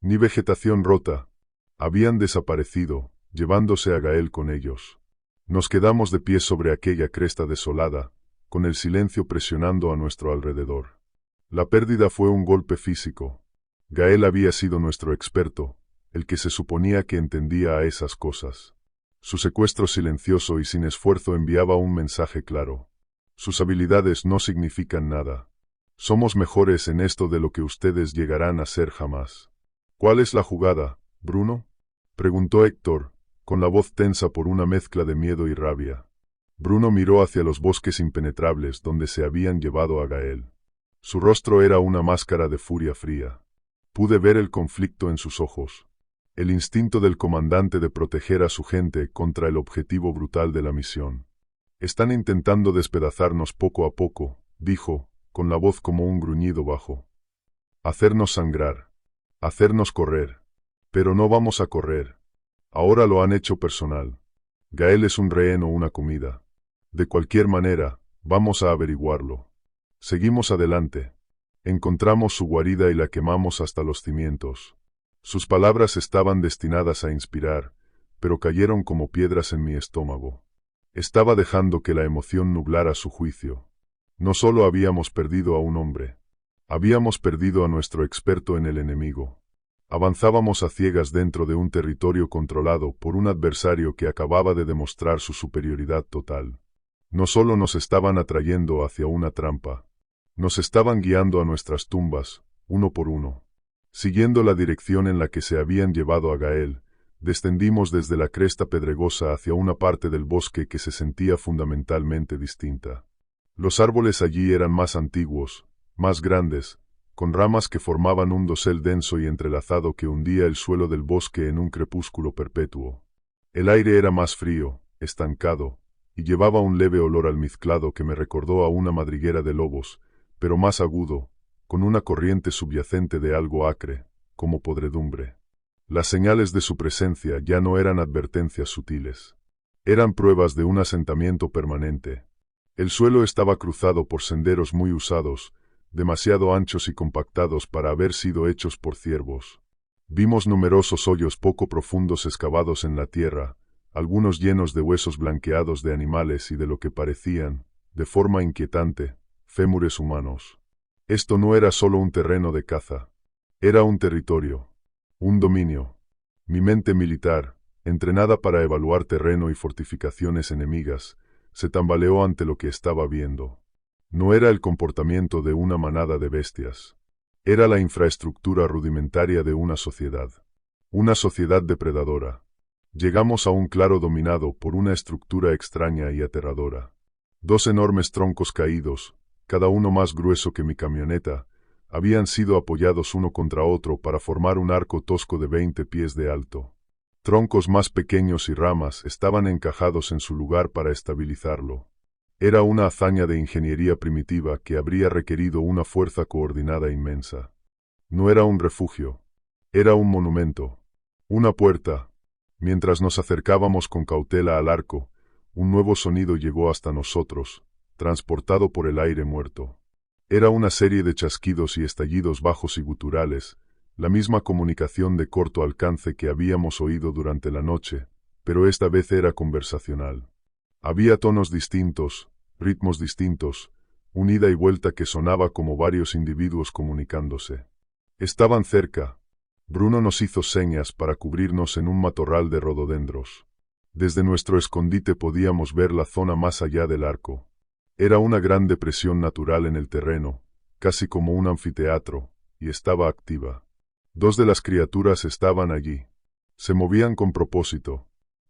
ni vegetación rota. Habían desaparecido, llevándose a Gael con ellos. Nos quedamos de pie sobre aquella cresta desolada, con el silencio presionando a nuestro alrededor. La pérdida fue un golpe físico. Gael había sido nuestro experto, el que se suponía que entendía a esas cosas. Su secuestro silencioso y sin esfuerzo enviaba un mensaje claro. Sus habilidades no significan nada. Somos mejores en esto de lo que ustedes llegarán a ser jamás. ¿Cuál es la jugada, Bruno?, preguntó Héctor, con la voz tensa por una mezcla de miedo y rabia. Bruno miró hacia los bosques impenetrables donde se habían llevado a Gael. Su rostro era una máscara de furia fría. Pude ver el conflicto en sus ojos. El instinto del comandante de proteger a su gente contra el objetivo brutal de la misión. Están intentando despedazarnos poco a poco, dijo, con la voz como un gruñido bajo. Hacernos sangrar. Hacernos correr. Pero no vamos a correr. Ahora lo han hecho personal. Gael es un rehén o una comida. De cualquier manera, vamos a averiguarlo. Seguimos adelante. Encontramos su guarida y la quemamos hasta los cimientos. Sus palabras estaban destinadas a inspirar, pero cayeron como piedras en mi estómago. Estaba dejando que la emoción nublara su juicio. No solo habíamos perdido a un hombre. Habíamos perdido a nuestro experto en el enemigo. Avanzábamos a ciegas dentro de un territorio controlado por un adversario que acababa de demostrar su superioridad total. No solo nos estaban atrayendo hacia una trampa, nos estaban guiando a nuestras tumbas, uno por uno. Siguiendo la dirección en la que se habían llevado a Gael, descendimos desde la cresta pedregosa hacia una parte del bosque que se sentía fundamentalmente distinta. Los árboles allí eran más antiguos, más grandes, con ramas que formaban un dosel denso y entrelazado que hundía el suelo del bosque en un crepúsculo perpetuo. El aire era más frío, estancado, y llevaba un leve olor almizclado que me recordó a una madriguera de lobos, pero más agudo, con una corriente subyacente de algo acre, como podredumbre. Las señales de su presencia ya no eran advertencias sutiles. Eran pruebas de un asentamiento permanente. El suelo estaba cruzado por senderos muy usados, demasiado anchos y compactados para haber sido hechos por ciervos. Vimos numerosos hoyos poco profundos excavados en la tierra, algunos llenos de huesos blanqueados de animales y de lo que parecían, de forma inquietante, fémures humanos. Esto no era solo un terreno de caza. Era un territorio, un dominio. Mi mente militar, entrenada para evaluar terreno y fortificaciones enemigas, se tambaleó ante lo que estaba viendo. No era el comportamiento de una manada de bestias. Era la infraestructura rudimentaria de una sociedad. Una sociedad depredadora. Llegamos a un claro dominado por una estructura extraña y aterradora. Dos enormes troncos caídos, cada uno más grueso que mi camioneta, habían sido apoyados uno contra otro para formar un arco tosco de 20 pies de alto. Troncos más pequeños y ramas estaban encajados en su lugar para estabilizarlo. Era una hazaña de ingeniería primitiva que habría requerido una fuerza coordinada inmensa. No era un refugio. Era un monumento. Una puerta. Mientras nos acercábamos con cautela al arco, un nuevo sonido llegó hasta nosotros, transportado por el aire muerto. Era una serie de chasquidos y estallidos bajos y guturales, la misma comunicación de corto alcance que habíamos oído durante la noche, pero esta vez era conversacional. Había tonos distintos, ritmos distintos, un ida y vuelta que sonaba como varios individuos comunicándose. Estaban cerca. Bruno nos hizo señas para cubrirnos en un matorral de rododendros. Desde nuestro escondite podíamos ver la zona más allá del arco. Era una gran depresión natural en el terreno, casi como un anfiteatro, y estaba activa. Dos de las criaturas estaban allí. Se movían con propósito.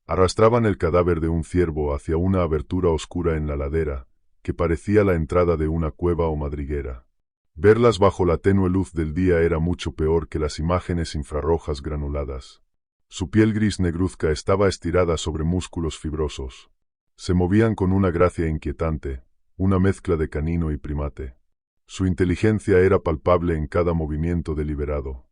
Arrastraban el cadáver de un ciervo hacia una abertura oscura en la ladera, que parecía la entrada de una cueva o madriguera. Verlas bajo la tenue luz del día era mucho peor que las imágenes infrarrojas granuladas. Su piel gris negruzca estaba estirada sobre músculos fibrosos. Se movían con una gracia inquietante, una mezcla de canino y primate. Su inteligencia era palpable en cada movimiento deliberado.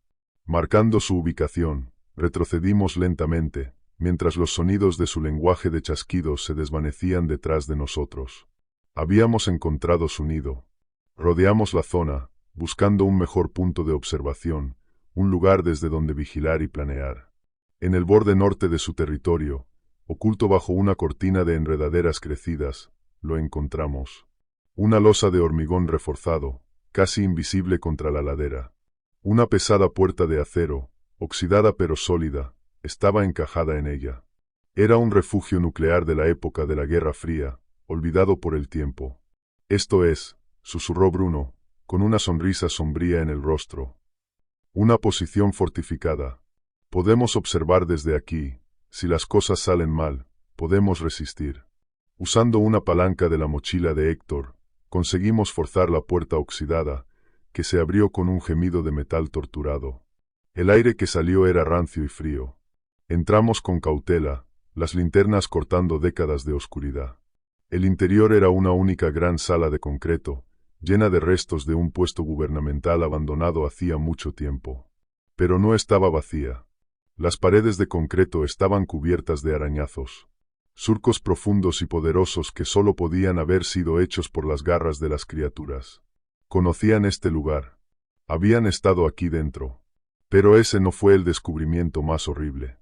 Marcando su ubicación, retrocedimos lentamente, mientras los sonidos de su lenguaje de chasquidos se desvanecían detrás de nosotros. Habíamos encontrado su nido. Rodeamos la zona, buscando un mejor punto de observación, un lugar desde donde vigilar y planear. En el borde norte de su territorio, oculto bajo una cortina de enredaderas crecidas, lo encontramos. Una losa de hormigón reforzado, casi invisible contra la ladera. Una pesada puerta de acero, oxidada pero sólida, estaba encajada en ella. Era un refugio nuclear de la época de la Guerra Fría, olvidado por el tiempo. Esto es, susurró Bruno, con una sonrisa sombría en el rostro. Una posición fortificada. Podemos observar desde aquí. Si las cosas salen mal, podemos resistir. Usando una palanca de la mochila de Héctor, conseguimos forzar la puerta oxidada, que se abrió con un gemido de metal torturado. El aire que salió era rancio y frío. Entramos con cautela, las linternas cortando décadas de oscuridad. El interior era una única gran sala de concreto, llena de restos de un puesto gubernamental abandonado hacía mucho tiempo. Pero no estaba vacía. Las paredes de concreto estaban cubiertas de arañazos. Surcos profundos y poderosos que solo podían haber sido hechos por las garras de las criaturas. Conocían este lugar. Habían estado aquí dentro. Pero ese no fue el descubrimiento más horrible.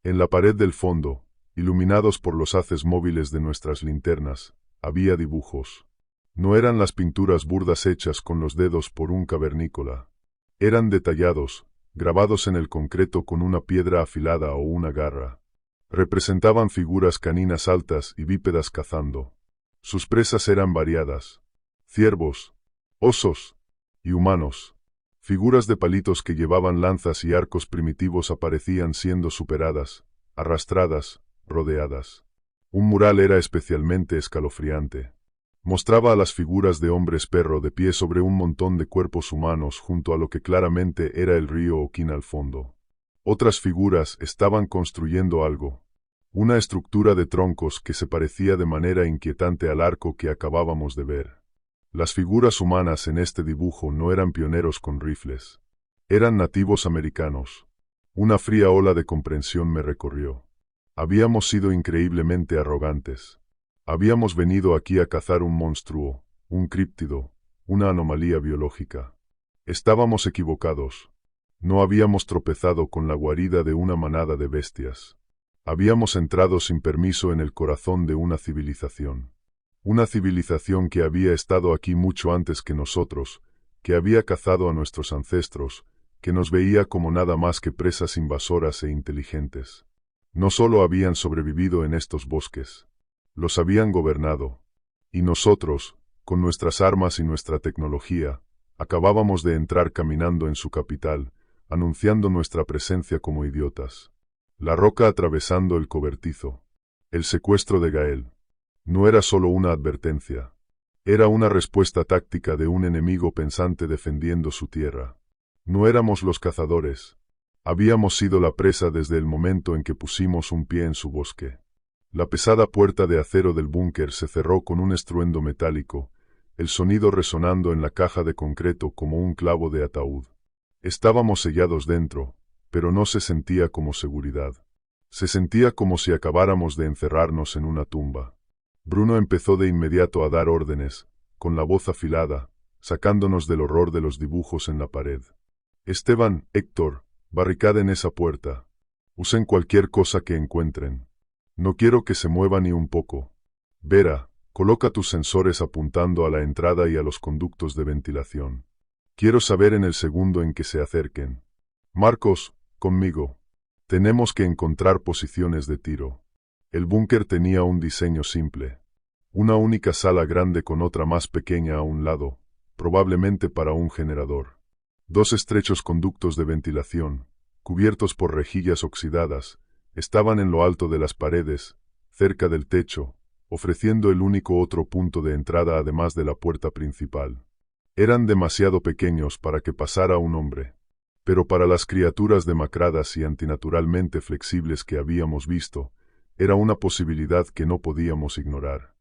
En la pared del fondo, iluminados por los haces móviles de nuestras linternas, había dibujos. No eran las pinturas burdas hechas con los dedos por un cavernícola. Eran detallados, grabados en el concreto con una piedra afilada o una garra. Representaban figuras caninas altas y bípedas cazando. Sus presas eran variadas. Ciervos, osos y humanos. Figuras de palitos que llevaban lanzas y arcos primitivos aparecían siendo superadas, arrastradas, rodeadas. Un mural era especialmente escalofriante. Mostraba a las figuras de hombres perro de pie sobre un montón de cuerpos humanos junto a lo que claramente era el río Oquín al fondo. Otras figuras estaban construyendo algo. Una estructura de troncos que se parecía de manera inquietante al arco que acabábamos de ver. Las figuras humanas en este dibujo no eran pioneros con rifles. Eran nativos americanos. Una fría ola de comprensión me recorrió. Habíamos sido increíblemente arrogantes. Habíamos venido aquí a cazar un monstruo, un críptido, una anomalía biológica. Estábamos equivocados. No habíamos tropezado con la guarida de una manada de bestias. Habíamos entrado sin permiso en el corazón de una civilización. Una civilización que había estado aquí mucho antes que nosotros, que había cazado a nuestros ancestros, que nos veía como nada más que presas invasoras e inteligentes. No solo habían sobrevivido en estos bosques, los habían gobernado. Y nosotros, con nuestras armas y nuestra tecnología, acabábamos de entrar caminando en su capital, anunciando nuestra presencia como idiotas. La roca atravesando el cobertizo. El secuestro de Gael. No era solo una advertencia. Era una respuesta táctica de un enemigo pensante defendiendo su tierra. No éramos los cazadores. Habíamos sido la presa desde el momento en que pusimos un pie en su bosque. La pesada puerta de acero del búnker se cerró con un estruendo metálico, el sonido resonando en la caja de concreto como un clavo de ataúd. Estábamos sellados dentro, pero no se sentía como seguridad. Se sentía como si acabáramos de encerrarnos en una tumba. Bruno empezó de inmediato a dar órdenes, con la voz afilada, sacándonos del horror de los dibujos en la pared. Esteban, Héctor, barricaden esa puerta. Usen cualquier cosa que encuentren. No quiero que se mueva ni un poco. Vera, coloca tus sensores apuntando a la entrada y a los conductos de ventilación. Quiero saber en el segundo en que se acerquen. Marcos, conmigo. Tenemos que encontrar posiciones de tiro. El búnker tenía un diseño simple. Una única sala grande con otra más pequeña a un lado, probablemente para un generador. Dos estrechos conductos de ventilación, cubiertos por rejillas oxidadas, estaban en lo alto de las paredes, cerca del techo, ofreciendo el único otro punto de entrada además de la puerta principal. Eran demasiado pequeños para que pasara un hombre. Pero para las criaturas demacradas y antinaturalmente flexibles que habíamos visto, era una posibilidad que no podíamos ignorar.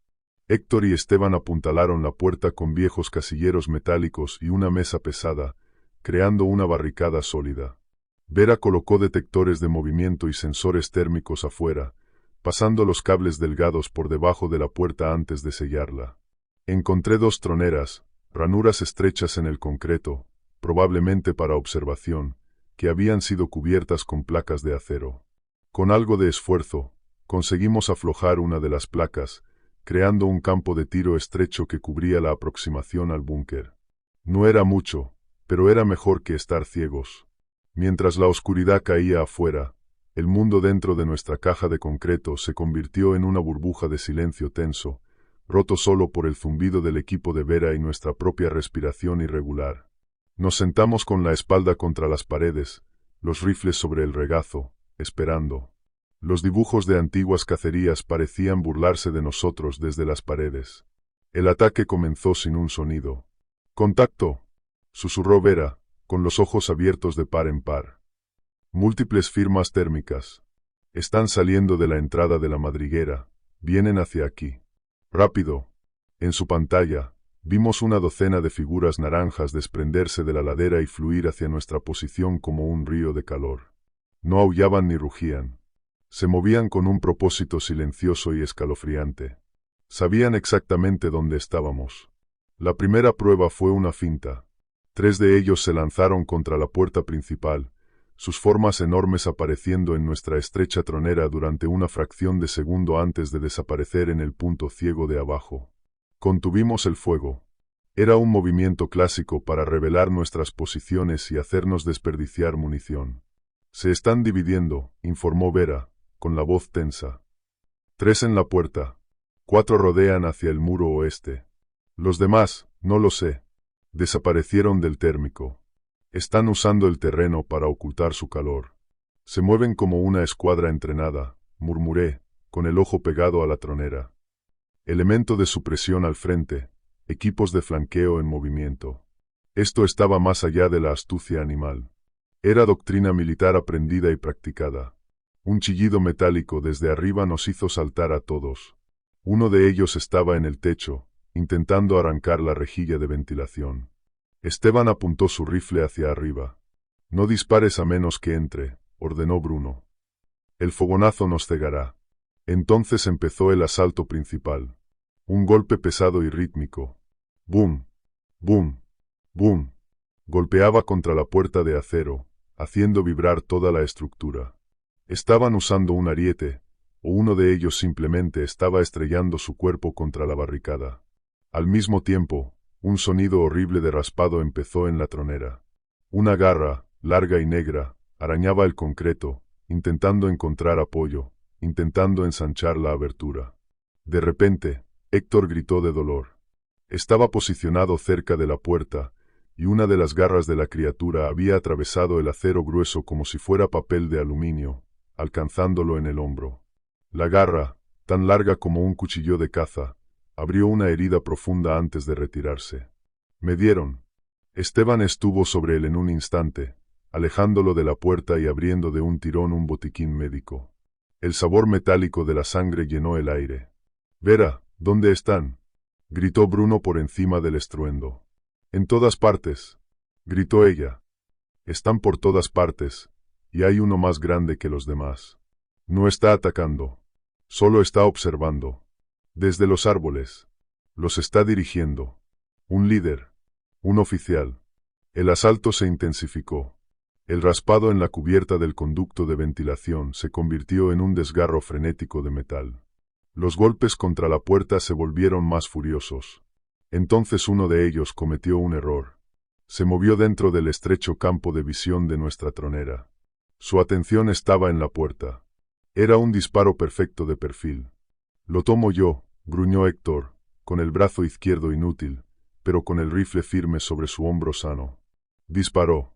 Héctor y Esteban apuntalaron la puerta con viejos casilleros metálicos y una mesa pesada, creando una barricada sólida. Vera colocó detectores de movimiento y sensores térmicos afuera, pasando los cables delgados por debajo de la puerta antes de sellarla. Encontré 2 troneras, ranuras estrechas en el concreto, probablemente para observación, que habían sido cubiertas con placas de acero. Con algo de esfuerzo, conseguimos aflojar una de las placas, creando un campo de tiro estrecho que cubría la aproximación al búnker. No era mucho, pero era mejor que estar ciegos. Mientras la oscuridad caía afuera, el mundo dentro de nuestra caja de concreto se convirtió en una burbuja de silencio tenso, roto solo por el zumbido del equipo de Vera y nuestra propia respiración irregular. Nos sentamos con la espalda contra las paredes, los rifles sobre el regazo, esperando. Los dibujos de antiguas cacerías parecían burlarse de nosotros desde las paredes. El ataque comenzó sin un sonido. «¡Contacto!», susurró Vera, con los ojos abiertos de par en par. «Múltiples firmas térmicas. Están saliendo de la entrada de la madriguera. Vienen hacia aquí. Rápido». En su pantalla, vimos una docena de figuras naranjas desprenderse de la ladera y fluir hacia nuestra posición como un río de calor. No aullaban ni rugían. Se movían con un propósito silencioso y escalofriante. Sabían exactamente dónde estábamos. La primera prueba fue una finta. 3 de ellos se lanzaron contra la puerta principal, sus formas enormes apareciendo en nuestra estrecha tronera durante una fracción de segundo antes de desaparecer en el punto ciego de abajo. Contuvimos el fuego. Era un movimiento clásico para revelar nuestras posiciones y hacernos desperdiciar munición. «Se están dividiendo», informó Vera, con la voz tensa. 3 en la puerta. 4 rodean hacia el muro oeste. Los demás, no lo sé. Desaparecieron del térmico. Están usando el terreno para ocultar su calor. Se mueven como una escuadra entrenada, murmuré, con el ojo pegado a la tronera. Elemento de supresión al frente, equipos de flanqueo en movimiento. Esto estaba más allá de la astucia animal. Era doctrina militar aprendida y practicada. Un chillido metálico desde arriba nos hizo saltar a todos. Uno de ellos estaba en el techo, intentando arrancar la rejilla de ventilación. Esteban apuntó su rifle hacia arriba. «No dispares a menos que entre», ordenó Bruno. «El fogonazo nos cegará». Entonces empezó el asalto principal. Un golpe pesado y rítmico. «Bum, bum, bum». Golpeaba contra la puerta de acero, haciendo vibrar toda la estructura. Estaban usando un ariete, o uno de ellos simplemente estaba estrellando su cuerpo contra la barricada. Al mismo tiempo, un sonido horrible de raspado empezó en la tronera. Una garra, larga y negra, arañaba el concreto, intentando encontrar apoyo, intentando ensanchar la abertura. De repente, Héctor gritó de dolor. Estaba posicionado cerca de la puerta, y una de las garras de la criatura había atravesado el acero grueso como si fuera papel de aluminio, alcanzándolo en el hombro. La garra, tan larga como un cuchillo de caza, abrió una herida profunda antes de retirarse. «Me dieron». Esteban estuvo sobre él en un instante, alejándolo de la puerta y abriendo de un tirón un botiquín médico. El sabor metálico de la sangre llenó el aire. «Vera, ¿dónde están?», gritó Bruno por encima del estruendo. «En todas partes», gritó ella. «Están por todas partes, y hay uno más grande que los demás. No está atacando, solo está observando. Desde los árboles. Los está dirigiendo. Un líder. Un oficial». El asalto se intensificó. El raspado en la cubierta del conducto de ventilación se convirtió en un desgarro frenético de metal. Los golpes contra la puerta se volvieron más furiosos. Entonces uno de ellos cometió un error. Se movió dentro del estrecho campo de visión de nuestra tronera. Su atención estaba en la puerta. Era un disparo perfecto de perfil. «Lo tomo yo», gruñó Héctor, con el brazo izquierdo inútil, pero con el rifle firme sobre su hombro sano. Disparó.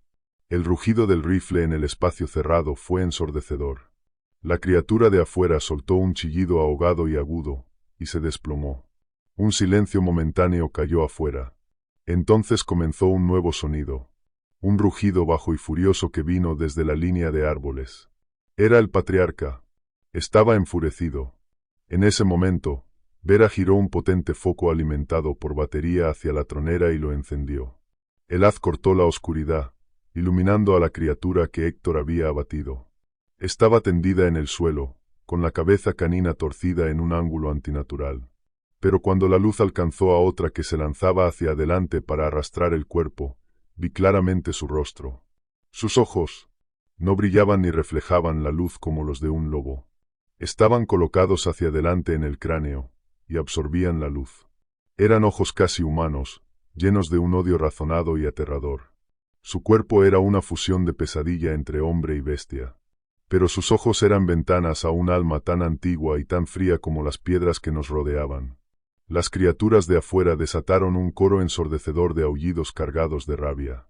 El rugido del rifle en el espacio cerrado fue ensordecedor. La criatura de afuera soltó un chillido ahogado y agudo, y se desplomó. Un silencio momentáneo cayó afuera. Entonces comenzó un nuevo sonido. Un rugido bajo y furioso que vino desde la línea de árboles. Era el patriarca. Estaba enfurecido. En ese momento, Vera giró un potente foco alimentado por batería hacia la tronera y lo encendió. El haz cortó la oscuridad, iluminando a la criatura que Héctor había abatido. Estaba tendida en el suelo, con la cabeza canina torcida en un ángulo antinatural. Pero cuando la luz alcanzó a otra que se lanzaba hacia adelante para arrastrar el cuerpo, vi claramente su rostro. Sus ojos no brillaban ni reflejaban la luz como los de un lobo. Estaban colocados hacia adelante en el cráneo, y absorbían la luz. Eran ojos casi humanos, llenos de un odio razonado y aterrador. Su cuerpo era una fusión de pesadilla entre hombre y bestia. Pero sus ojos eran ventanas a un alma tan antigua y tan fría como las piedras que nos rodeaban. Las criaturas de afuera desataron un coro ensordecedor de aullidos cargados de rabia.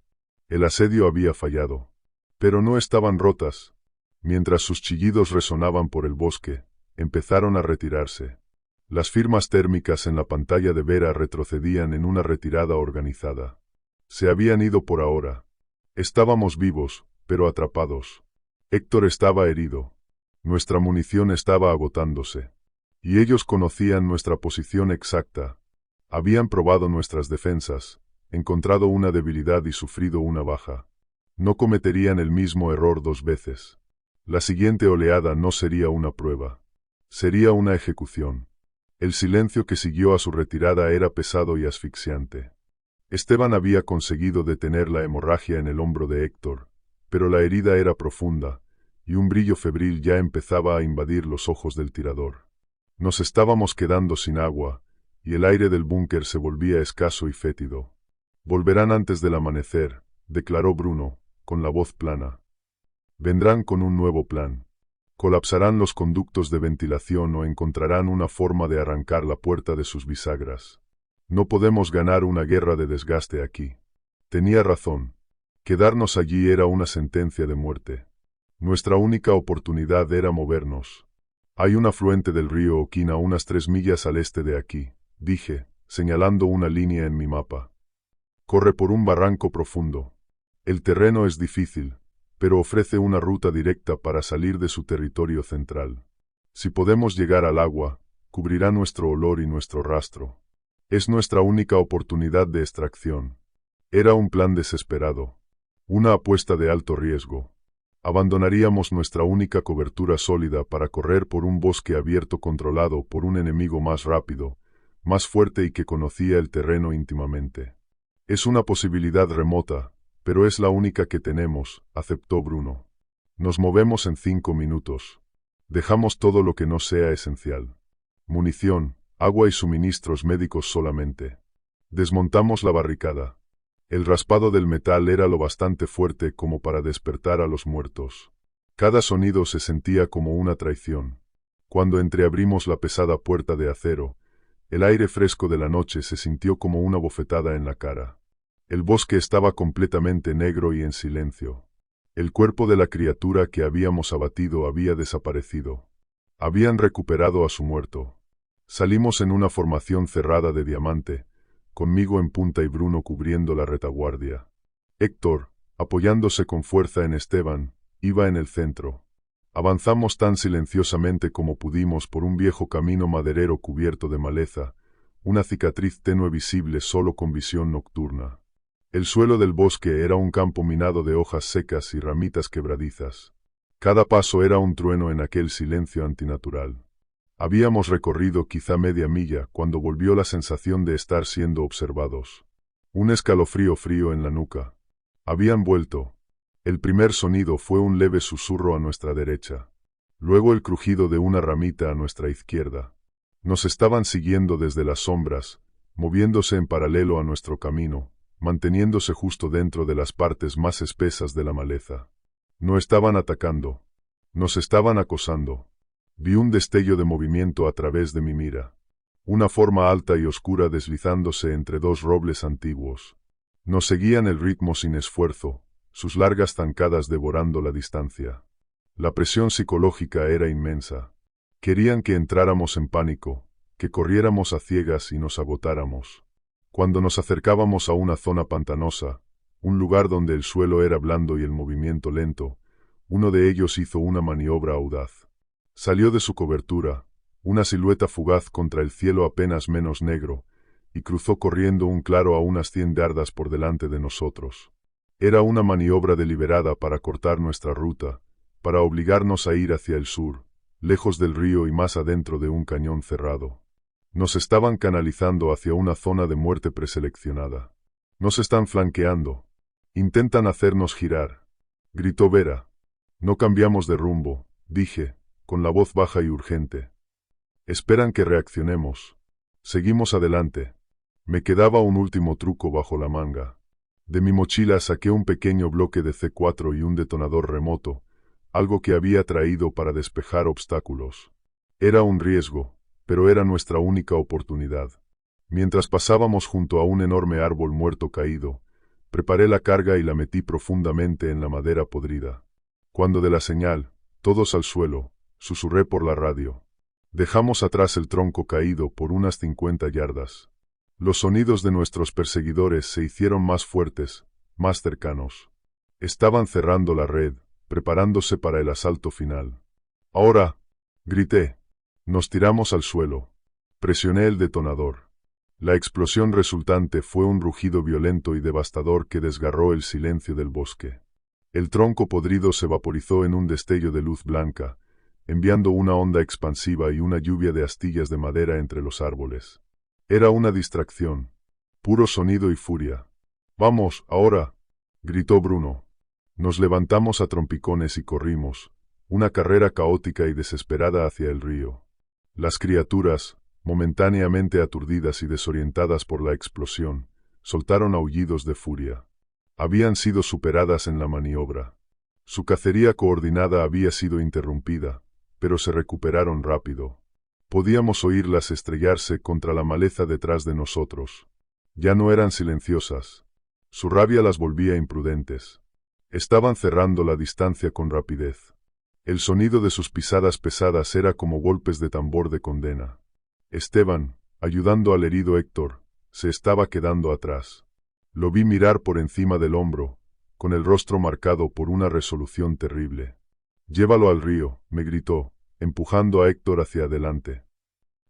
El asedio había fallado. Pero no estaban rotas. Mientras sus chillidos resonaban por el bosque, empezaron a retirarse. Las firmas térmicas en la pantalla de Vera retrocedían en una retirada organizada. Se habían ido por ahora. Estábamos vivos, pero atrapados. Héctor estaba herido. Nuestra munición estaba agotándose. Y ellos conocían nuestra posición exacta. Habían probado nuestras defensas, encontrado una debilidad y sufrido una baja. No cometerían el mismo error 2 veces. La siguiente oleada no sería una prueba. Sería una ejecución. El silencio que siguió a su retirada era pesado y asfixiante. Esteban había conseguido detener la hemorragia en el hombro de Héctor, pero la herida era profunda, y un brillo febril ya empezaba a invadir los ojos del tirador. Nos estábamos quedando sin agua, y el aire del búnker se volvía escaso y fétido. Volverán antes del amanecer, declaró Bruno, con la voz plana. Vendrán con un nuevo plan. Colapsarán los conductos de ventilación o encontrarán una forma de arrancar la puerta de sus bisagras. No podemos ganar una guerra de desgaste aquí. Tenía razón. Quedarnos allí era una sentencia de muerte. Nuestra única oportunidad era movernos. Hay un afluente del río Oquín a unas 3 millas al este de aquí, dije, señalando una línea en mi mapa. Corre por un barranco profundo. El terreno es difícil, pero ofrece una ruta directa para salir de su territorio central. Si podemos llegar al agua, cubrirá nuestro olor y nuestro rastro. Es nuestra única oportunidad de extracción. Era un plan desesperado. Una apuesta de alto riesgo. Abandonaríamos nuestra única cobertura sólida para correr por un bosque abierto controlado por un enemigo más rápido, más fuerte y que conocía el terreno íntimamente. Es una posibilidad remota, pero es la única que tenemos, aceptó Bruno. Nos movemos en 5 minutos. Dejamos todo lo que no sea esencial. Munición, agua y suministros médicos solamente. Desmontamos la barricada. El raspado del metal era lo bastante fuerte como para despertar a los muertos. Cada sonido se sentía como una traición. Cuando entreabrimos la pesada puerta de acero, el aire fresco de la noche se sintió como una bofetada en la cara. El bosque estaba completamente negro y en silencio. El cuerpo de la criatura que habíamos abatido había desaparecido. Habían recuperado a su muerto. Salimos en una formación cerrada de diamante, conmigo en punta y Bruno cubriendo la retaguardia. Héctor, apoyándose con fuerza en Esteban, iba en el centro. Avanzamos tan silenciosamente como pudimos por un viejo camino maderero cubierto de maleza, una cicatriz tenue visible solo con visión nocturna. El suelo del bosque era un campo minado de hojas secas y ramitas quebradizas. Cada paso era un trueno en aquel silencio antinatural. Habíamos recorrido quizá media milla cuando volvió la sensación de estar siendo observados. Un escalofrío frío en la nuca. Habían vuelto. El primer sonido fue un leve susurro a nuestra derecha. Luego el crujido de una ramita a nuestra izquierda. Nos estaban siguiendo desde las sombras, moviéndose en paralelo a nuestro camino, manteniéndose justo dentro de las partes más espesas de la maleza. No estaban atacando. Nos estaban acosando. Vi un destello de movimiento a través de mi mira. Una forma alta y oscura deslizándose entre 2 robles antiguos. Nos seguían el ritmo sin esfuerzo, sus largas zancadas devorando la distancia. La presión psicológica era inmensa. Querían que entráramos en pánico, que corriéramos a ciegas y nos agotáramos. Cuando nos acercábamos a una zona pantanosa, un lugar donde el suelo era blando y el movimiento lento, uno de ellos hizo una maniobra audaz. Salió de su cobertura, una silueta fugaz contra el cielo apenas menos negro, y cruzó corriendo un claro a unas 100 yardas por delante de nosotros. Era una maniobra deliberada para cortar nuestra ruta, para obligarnos a ir hacia el sur, lejos del río y más adentro de un cañón cerrado. Nos estaban canalizando hacia una zona de muerte preseleccionada. Nos están flanqueando. Intentan hacernos girar, gritó Vera. No cambiamos de rumbo, dije, con la voz baja y urgente. Esperan que reaccionemos. Seguimos adelante. Me quedaba un último truco bajo la manga. De mi mochila saqué un pequeño bloque de C4 y un detonador remoto, algo que había traído para despejar obstáculos. Era un riesgo, pero era nuestra única oportunidad. Mientras pasábamos junto a un enorme árbol muerto caído, preparé la carga y la metí profundamente en la madera podrida. Cuando de la señal, todos al suelo, susurré por la radio. Dejamos atrás el tronco caído por unas 50 yardas. Los sonidos de nuestros perseguidores se hicieron más fuertes, más cercanos. Estaban cerrando la red, preparándose para el asalto final. ¡Ahora!, grité. Nos tiramos al suelo. Presioné el detonador. La explosión resultante fue un rugido violento y devastador que desgarró el silencio del bosque. El tronco podrido se vaporizó en un destello de luz blanca, enviando una onda expansiva y una lluvia de astillas de madera entre los árboles. Era una distracción. Puro sonido y furia. «¡Vamos, ahora!», gritó Bruno. Nos levantamos a trompicones y corrimos, una carrera caótica y desesperada hacia el río. Las criaturas, momentáneamente aturdidas y desorientadas por la explosión, soltaron aullidos de furia. Habían sido superadas en la maniobra. Su cacería coordinada había sido interrumpida, pero se recuperaron rápido. Podíamos oírlas estrellarse contra la maleza detrás de nosotros. Ya no eran silenciosas. Su rabia las volvía imprudentes. Estaban cerrando la distancia con rapidez. El sonido de sus pisadas pesadas era como golpes de tambor de condena. Esteban, ayudando al herido Héctor, se estaba quedando atrás. Lo vi mirar por encima del hombro, con el rostro marcado por una resolución terrible. «Llévalo al río», me gritó, empujando a Héctor hacia adelante.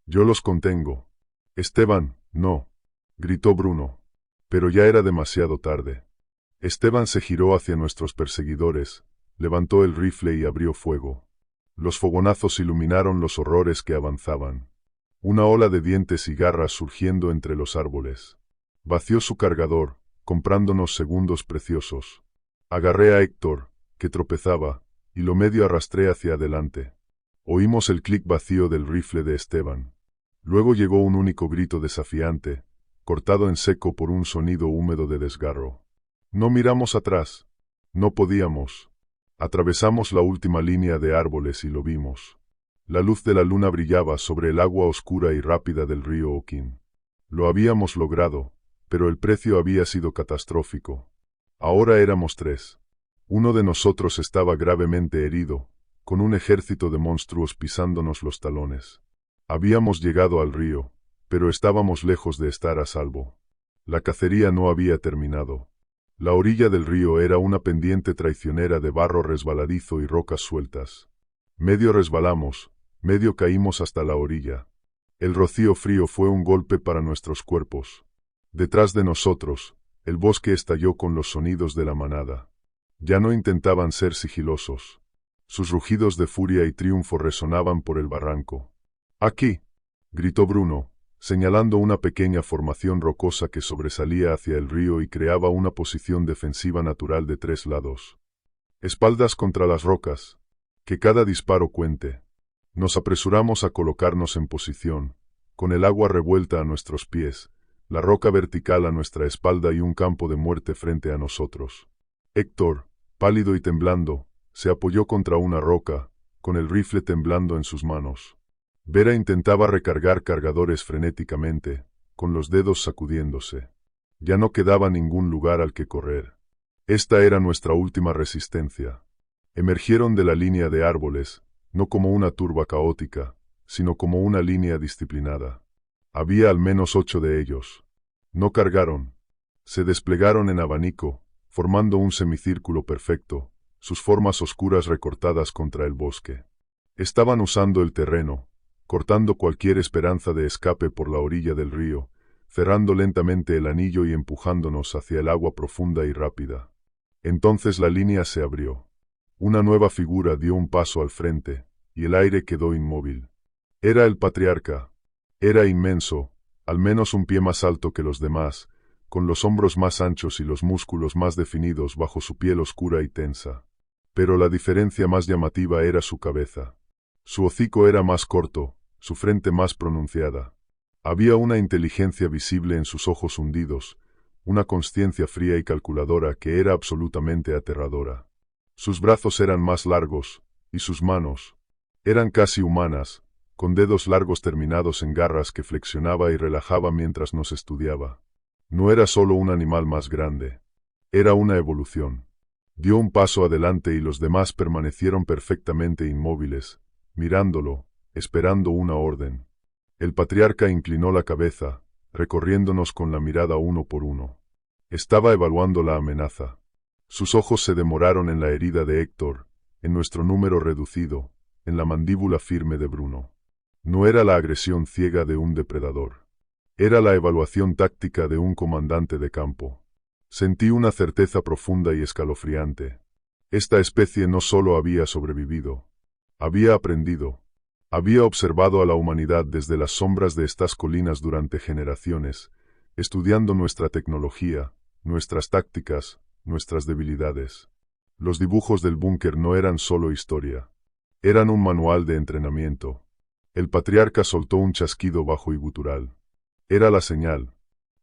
«Yo los contengo». «Esteban, no», gritó Bruno. Pero ya era demasiado tarde. Esteban se giró hacia nuestros perseguidores, levantó el rifle y abrió fuego. Los fogonazos iluminaron los horrores que avanzaban. Una ola de dientes y garras surgiendo entre los árboles. Vació su cargador, comprándonos segundos preciosos. Agarré a Héctor, que tropezaba, y lo medio arrastré hacia adelante. Oímos el clic vacío del rifle de Esteban. Luego llegó un único grito desafiante, cortado en seco por un sonido húmedo de desgarro. No miramos atrás. No podíamos. Atravesamos la última línea de árboles y lo vimos. La luz de la luna brillaba sobre el agua oscura y rápida del río Oquín. Lo habíamos logrado, pero el precio había sido catastrófico. Ahora éramos 3. Uno de nosotros estaba gravemente herido, con un ejército de monstruos pisándonos los talones. Habíamos llegado al río, pero estábamos lejos de estar a salvo. La cacería no había terminado. La orilla del río era una pendiente traicionera de barro resbaladizo y rocas sueltas. Medio resbalamos, medio caímos hasta la orilla. El rocío frío fue un golpe para nuestros cuerpos. Detrás de nosotros, el bosque estalló con los sonidos de la manada. Ya no intentaban ser sigilosos. Sus rugidos de furia y triunfo resonaban por el barranco. «¡Aquí!», gritó Bruno, señalando una pequeña formación rocosa que sobresalía hacia el río y creaba una posición defensiva natural de 3 lados. «Espaldas contra las rocas. Que cada disparo cuente». Nos apresuramos a colocarnos en posición, con el agua revuelta a nuestros pies, la roca vertical a nuestra espalda y un campo de muerte frente a nosotros. Héctor, pálido y temblando, se apoyó contra una roca, con el rifle temblando en sus manos. Vera intentaba recargar cargadores frenéticamente, con los dedos sacudiéndose. Ya no quedaba ningún lugar al que correr. Esta era nuestra última resistencia. Emergieron de la línea de árboles, no como una turba caótica, sino como una línea disciplinada. Había al menos 8 de ellos. No cargaron. Se desplegaron en abanico, formando un semicírculo perfecto, sus formas oscuras recortadas contra el bosque. Estaban usando el terreno, cortando cualquier esperanza de escape por la orilla del río, cerrando lentamente el anillo y empujándonos hacia el agua profunda y rápida. Entonces la línea se abrió. Una nueva figura dio un paso al frente, y el aire quedó inmóvil. Era el patriarca. Era inmenso, al menos un pie más alto que los demás, con los hombros más anchos y los músculos más definidos bajo su piel oscura y tensa. Pero la diferencia más llamativa era su cabeza. Su hocico era más corto, su frente más pronunciada. Había una inteligencia visible en sus ojos hundidos, una consciencia fría y calculadora que era absolutamente aterradora. Sus brazos eran más largos, y sus manos eran casi humanas, con dedos largos terminados en garras que flexionaba y relajaba mientras nos estudiaba. No era solo un animal más grande. Era una evolución. Dio un paso adelante y los demás permanecieron perfectamente inmóviles, mirándolo, esperando una orden. El patriarca inclinó la cabeza, recorriéndonos con la mirada uno por uno. Estaba evaluando la amenaza. Sus ojos se demoraron en la herida de Héctor, en nuestro número reducido, en la mandíbula firme de Bruno. No era la agresión ciega de un depredador. Era la evaluación táctica de un comandante de campo. Sentí una certeza profunda y escalofriante. Esta especie no solo había sobrevivido, había aprendido. Había observado a la humanidad desde las sombras de estas colinas durante generaciones, estudiando nuestra tecnología, nuestras tácticas, nuestras debilidades. Los dibujos del búnker no eran solo historia. Eran un manual de entrenamiento. El patriarca soltó un chasquido bajo y gutural. Era la señal.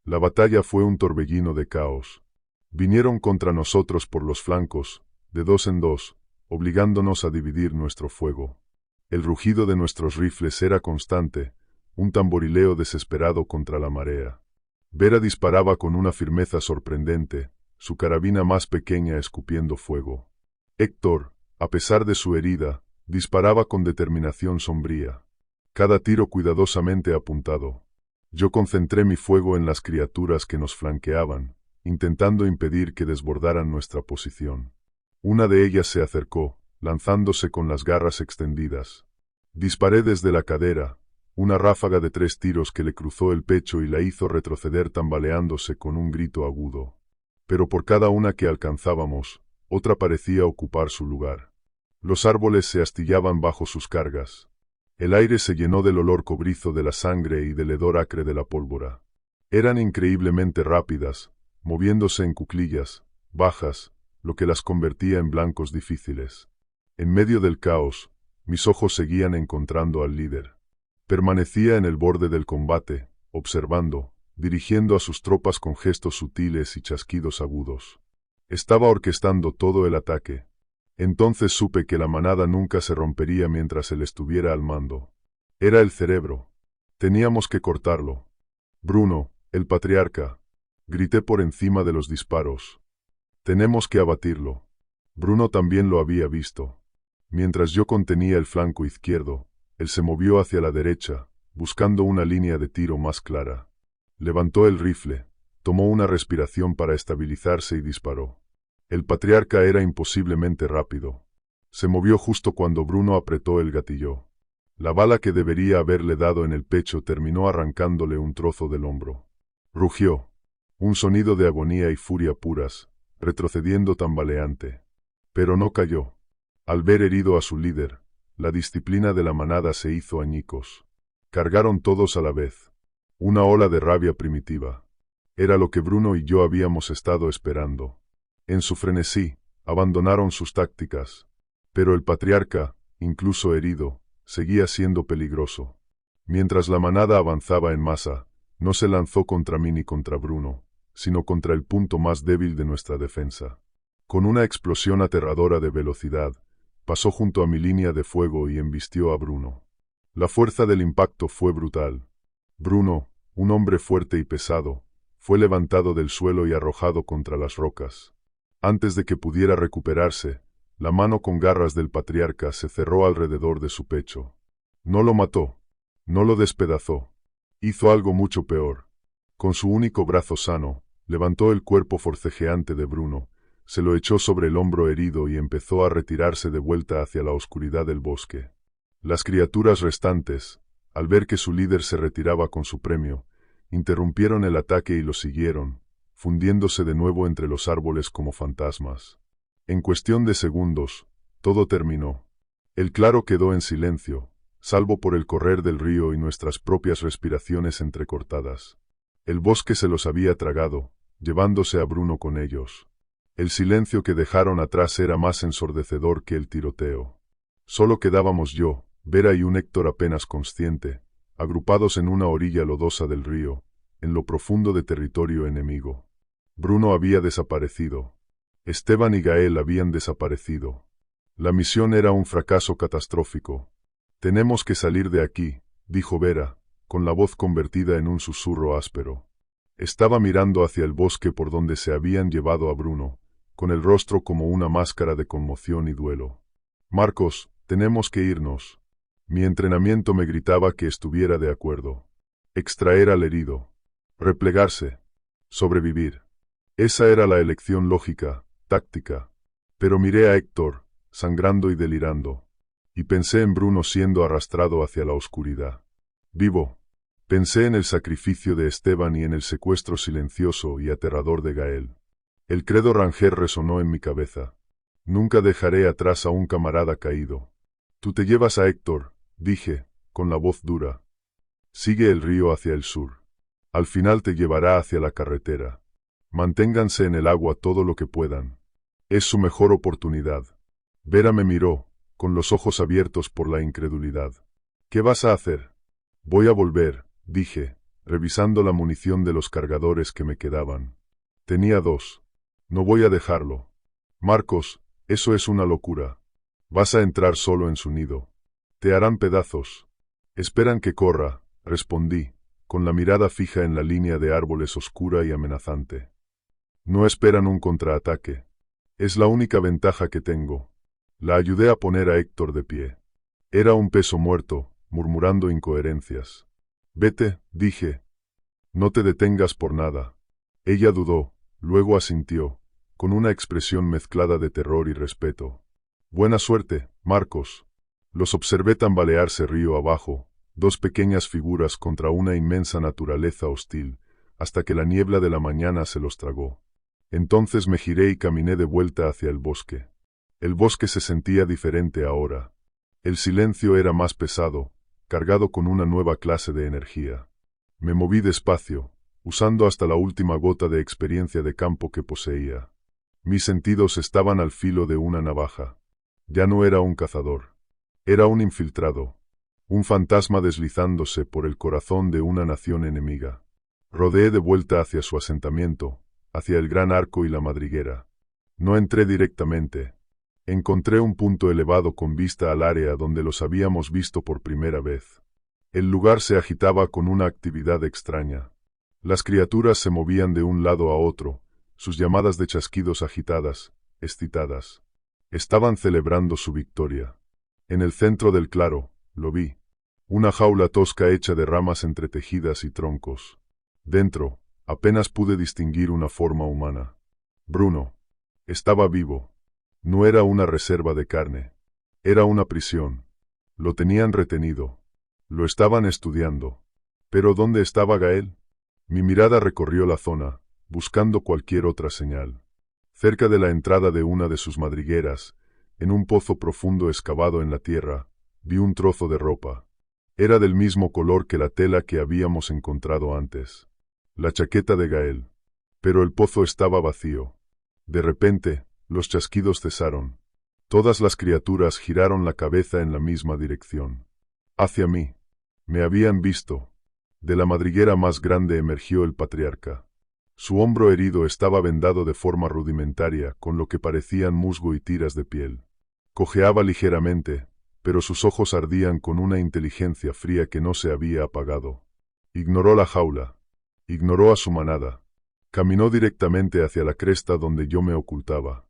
La batalla fue un torbellino de caos. Vinieron contra nosotros por los flancos, de dos en dos, obligándonos a dividir nuestro fuego. El rugido de nuestros rifles era constante, un tamborileo desesperado contra la marea. Vera disparaba con una firmeza sorprendente, su carabina más pequeña escupiendo fuego. Héctor, a pesar de su herida, disparaba con determinación sombría. Cada tiro cuidadosamente apuntado. Yo concentré mi fuego en las criaturas que nos flanqueaban, intentando impedir que desbordaran nuestra posición. Una de ellas se acercó, lanzándose con las garras extendidas. Disparé desde la cadera, una ráfaga de 3 tiros que le cruzó el pecho y la hizo retroceder tambaleándose con un grito agudo. Pero por cada una que alcanzábamos, otra parecía ocupar su lugar. Los árboles se astillaban bajo sus cargas. El aire se llenó del olor cobrizo de la sangre y del hedor acre de la pólvora. Eran increíblemente rápidas, moviéndose en cuclillas, bajas, lo que las convertía en blancos difíciles. En medio del caos, mis ojos seguían encontrando al líder. Permanecía en el borde del combate, observando, dirigiendo a sus tropas con gestos sutiles y chasquidos agudos. Estaba orquestando todo el ataque. Entonces supe que la manada nunca se rompería mientras él estuviera al mando. Era el cerebro. Teníamos que cortarlo. Bruno, el patriarca. Grité por encima de los disparos. Tenemos que abatirlo. Bruno también lo había visto. Mientras yo contenía el flanco izquierdo, él se movió hacia la derecha, buscando una línea de tiro más clara. Levantó el rifle, tomó una respiración para estabilizarse y disparó. El patriarca era imposiblemente rápido. Se movió justo cuando Bruno apretó el gatillo. La bala que debería haberle dado en el pecho terminó arrancándole un trozo del hombro. Rugió. Un sonido de agonía y furia puras, retrocediendo tambaleante. Pero no cayó. Al ver herido a su líder, la disciplina de la manada se hizo añicos. Cargaron todos a la vez. Una ola de rabia primitiva. Era lo que Bruno y yo habíamos estado esperando. En su frenesí, abandonaron sus tácticas. Pero el patriarca, incluso herido, seguía siendo peligroso. Mientras la manada avanzaba en masa, no se lanzó contra mí ni contra Bruno, sino contra el punto más débil de nuestra defensa. Con una explosión aterradora de velocidad, pasó junto a mi línea de fuego y embistió a Bruno. La fuerza del impacto fue brutal. Bruno, un hombre fuerte y pesado, fue levantado del suelo y arrojado contra las rocas. Antes de que pudiera recuperarse, la mano con garras del patriarca se cerró alrededor de su pecho. No lo mató, no lo despedazó. Hizo algo mucho peor. Con su único brazo sano, levantó el cuerpo forcejeante de Bruno, se lo echó sobre el hombro herido y empezó a retirarse de vuelta hacia la oscuridad del bosque. Las criaturas restantes, al ver que su líder se retiraba con su premio, interrumpieron el ataque y lo siguieron, fundiéndose de nuevo entre los árboles como fantasmas. En cuestión de segundos, todo terminó. El claro quedó en silencio, salvo por el correr del río y nuestras propias respiraciones entrecortadas. El bosque se los había tragado, llevándose a Bruno con ellos. El silencio que dejaron atrás era más ensordecedor que el tiroteo. Solo quedábamos yo, Vera y un Héctor apenas consciente, agrupados en una orilla lodosa del río, en lo profundo de territorio enemigo. Bruno había desaparecido. Esteban y Gael habían desaparecido. La misión era un fracaso catastrófico. «Tenemos que salir de aquí», dijo Vera, con la voz convertida en un susurro áspero. Estaba mirando hacia el bosque por donde se habían llevado a Bruno, con el rostro como una máscara de conmoción y duelo. «Marcos, tenemos que irnos». Mi entrenamiento me gritaba que estuviera de acuerdo. Extraer al herido. Replegarse. Sobrevivir. Esa era la elección lógica, táctica. Pero miré a Héctor, sangrando y delirando. Y pensé en Bruno siendo arrastrado hacia la oscuridad. Vivo. Pensé en el sacrificio de Esteban y en el secuestro silencioso y aterrador de Gael. El credo Ranger resonó en mi cabeza. Nunca dejaré atrás a un camarada caído. Tú te llevas a Héctor, dije, con la voz dura. Sigue el río hacia el sur. Al final te llevará hacia la carretera. Manténganse en el agua todo lo que puedan. Es su mejor oportunidad. Vera me miró, con los ojos abiertos por la incredulidad. ¿Qué vas a hacer? Voy a volver, dije, revisando la munición de los cargadores que me quedaban. Tenía 2. No voy a dejarlo. Marcos, eso es una locura. Vas a entrar solo en su nido. Te harán pedazos. Esperan que corra, respondí, con la mirada fija en la línea de árboles oscura y amenazante. No esperan un contraataque. Es la única ventaja que tengo. La ayudé a poner a Héctor de pie. Era un peso muerto, murmurando incoherencias. Vete, dije. No te detengas por nada. Ella dudó, luego asintió, con una expresión mezclada de terror y respeto. Buena suerte, Marcos. Los observé tambalearse río abajo, 2 pequeñas figuras contra una inmensa naturaleza hostil, hasta que la niebla de la mañana se los tragó. Entonces me giré y caminé de vuelta hacia el bosque. El bosque se sentía diferente ahora. El silencio era más pesado, cargado con una nueva clase de energía. Me moví despacio, usando hasta la última gota de experiencia de campo que poseía. Mis sentidos estaban al filo de una navaja. Ya no era un cazador. Era un infiltrado. Un fantasma deslizándose por el corazón de una nación enemiga. Rodeé de vuelta hacia su asentamiento, hacia el gran arco y la madriguera. No entré directamente. Encontré un punto elevado con vista al área donde los habíamos visto por primera vez. El lugar se agitaba con una actividad extraña. Las criaturas se movían de un lado a otro, sus llamadas de chasquidos agitadas, excitadas. Estaban celebrando su victoria. En el centro del claro, lo vi. Una jaula tosca hecha de ramas entretejidas y troncos. Dentro, apenas pude distinguir una forma humana. Bruno. Estaba vivo. No era una reserva de carne. Era una prisión. Lo tenían retenido. Lo estaban estudiando. ¿Pero dónde estaba Gael? Mi mirada recorrió la zona, buscando cualquier otra señal. Cerca de la entrada de una de sus madrigueras, en un pozo profundo excavado en la tierra, vi un trozo de ropa. Era del mismo color que la tela que habíamos encontrado antes. La chaqueta de Gael. Pero el pozo estaba vacío. De repente, los chasquidos cesaron. Todas las criaturas giraron la cabeza en la misma dirección. Hacia mí. Me habían visto. De la madriguera más grande emergió el patriarca. Su hombro herido estaba vendado de forma rudimentaria, con lo que parecían musgo y tiras de piel. Cojeaba ligeramente, pero sus ojos ardían con una inteligencia fría que no se había apagado. Ignoró la jaula. Ignoró a su manada. Caminó directamente hacia la cresta donde yo me ocultaba.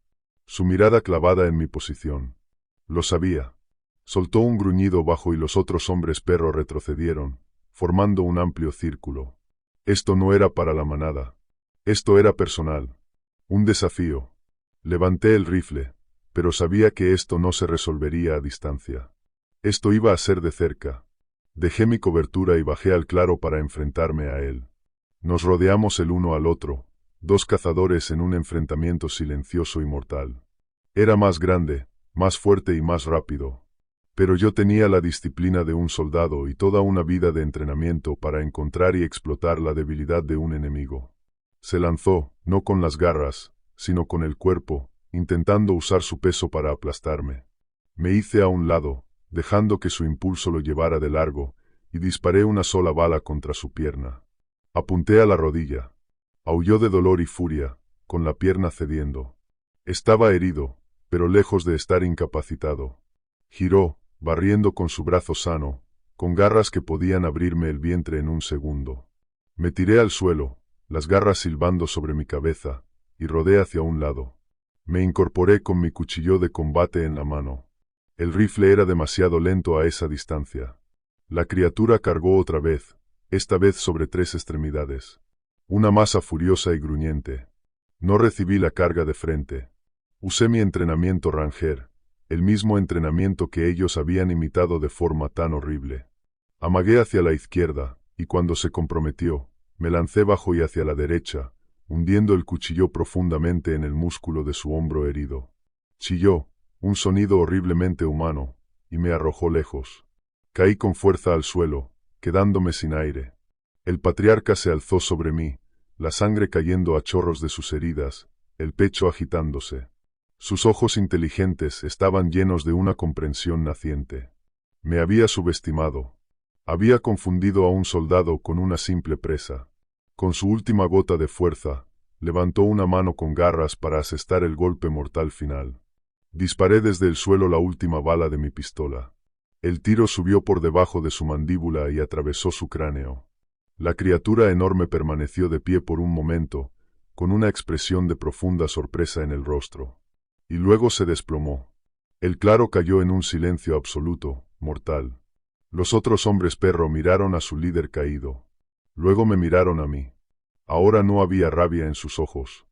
Su mirada clavada en mi posición. Lo sabía. Soltó un gruñido bajo y los otros hombres perro retrocedieron, formando un amplio círculo. Esto no era para la manada. Esto era personal. Un desafío. Levanté el rifle, pero sabía que esto no se resolvería a distancia. Esto iba a ser de cerca. Dejé mi cobertura y bajé al claro para enfrentarme a él. Nos rodeamos el uno al otro, dos cazadores en un enfrentamiento silencioso y mortal. Era más grande, más fuerte y más rápido. Pero yo tenía la disciplina de un soldado y toda una vida de entrenamiento para encontrar y explotar la debilidad de un enemigo. Se lanzó, no con las garras, sino con el cuerpo, intentando usar su peso para aplastarme. Me hice a un lado, dejando que su impulso lo llevara de largo, y disparé una sola bala contra su pierna. Apunté a la rodilla. Aulló de dolor y furia, con la pierna cediendo. Estaba herido, pero lejos de estar incapacitado. Giró, barriendo con su brazo sano, con garras que podían abrirme el vientre en un segundo. Me tiré al suelo, las garras silbando sobre mi cabeza, y rodé hacia un lado. Me incorporé con mi cuchillo de combate en la mano. El rifle era demasiado lento a esa distancia. La criatura cargó otra vez, esta vez sobre 3 extremidades. Una masa furiosa y gruñente. No recibí la carga de frente. Usé mi entrenamiento Ranger, el mismo entrenamiento que ellos habían imitado de forma tan horrible. Amagué hacia la izquierda, y cuando se comprometió, me lancé bajo y hacia la derecha, hundiendo el cuchillo profundamente en el músculo de su hombro herido. Chilló, un sonido horriblemente humano, y me arrojó lejos. Caí con fuerza al suelo, quedándome sin aire. El patriarca se alzó sobre mí, la sangre cayendo a chorros de sus heridas, el pecho agitándose. Sus ojos inteligentes estaban llenos de una comprensión naciente. Me había subestimado. Había confundido a un soldado con una simple presa. Con su última gota de fuerza, levantó una mano con garras para asestar el golpe mortal final. Disparé desde el suelo la última bala de mi pistola. El tiro subió por debajo de su mandíbula y atravesó su cráneo. La criatura enorme permaneció de pie por un momento, con una expresión de profunda sorpresa en el rostro. Y luego se desplomó. El claro cayó en un silencio absoluto, mortal. Los otros hombres perro miraron a su líder caído. Luego me miraron a mí. Ahora no había rabia en sus ojos.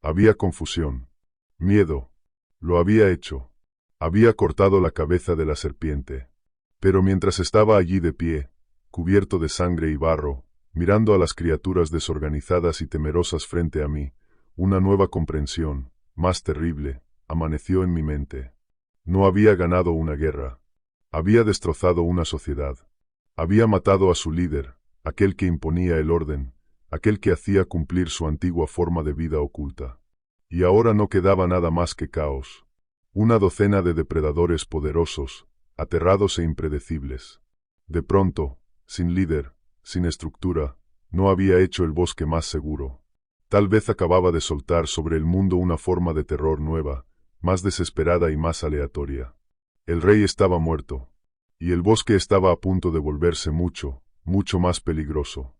Había confusión. Miedo. Lo había hecho. Había cortado la cabeza de la serpiente. Pero mientras estaba allí de pie, cubierto de sangre y barro, mirando a las criaturas desorganizadas y temerosas frente a mí, una nueva comprensión, más terrible, amaneció en mi mente. No había ganado una guerra. Había destrozado una sociedad. Había matado a su líder, aquel que imponía el orden, aquel que hacía cumplir su antigua forma de vida oculta. Y ahora no quedaba nada más que caos. Una docena de depredadores poderosos, aterrados e impredecibles. De pronto, sin líder, sin estructura, no había hecho el bosque más seguro. Tal vez acababa de soltar sobre el mundo una forma de terror nueva, más desesperada y más aleatoria. El rey estaba muerto, y el bosque estaba a punto de volverse mucho, mucho más peligroso.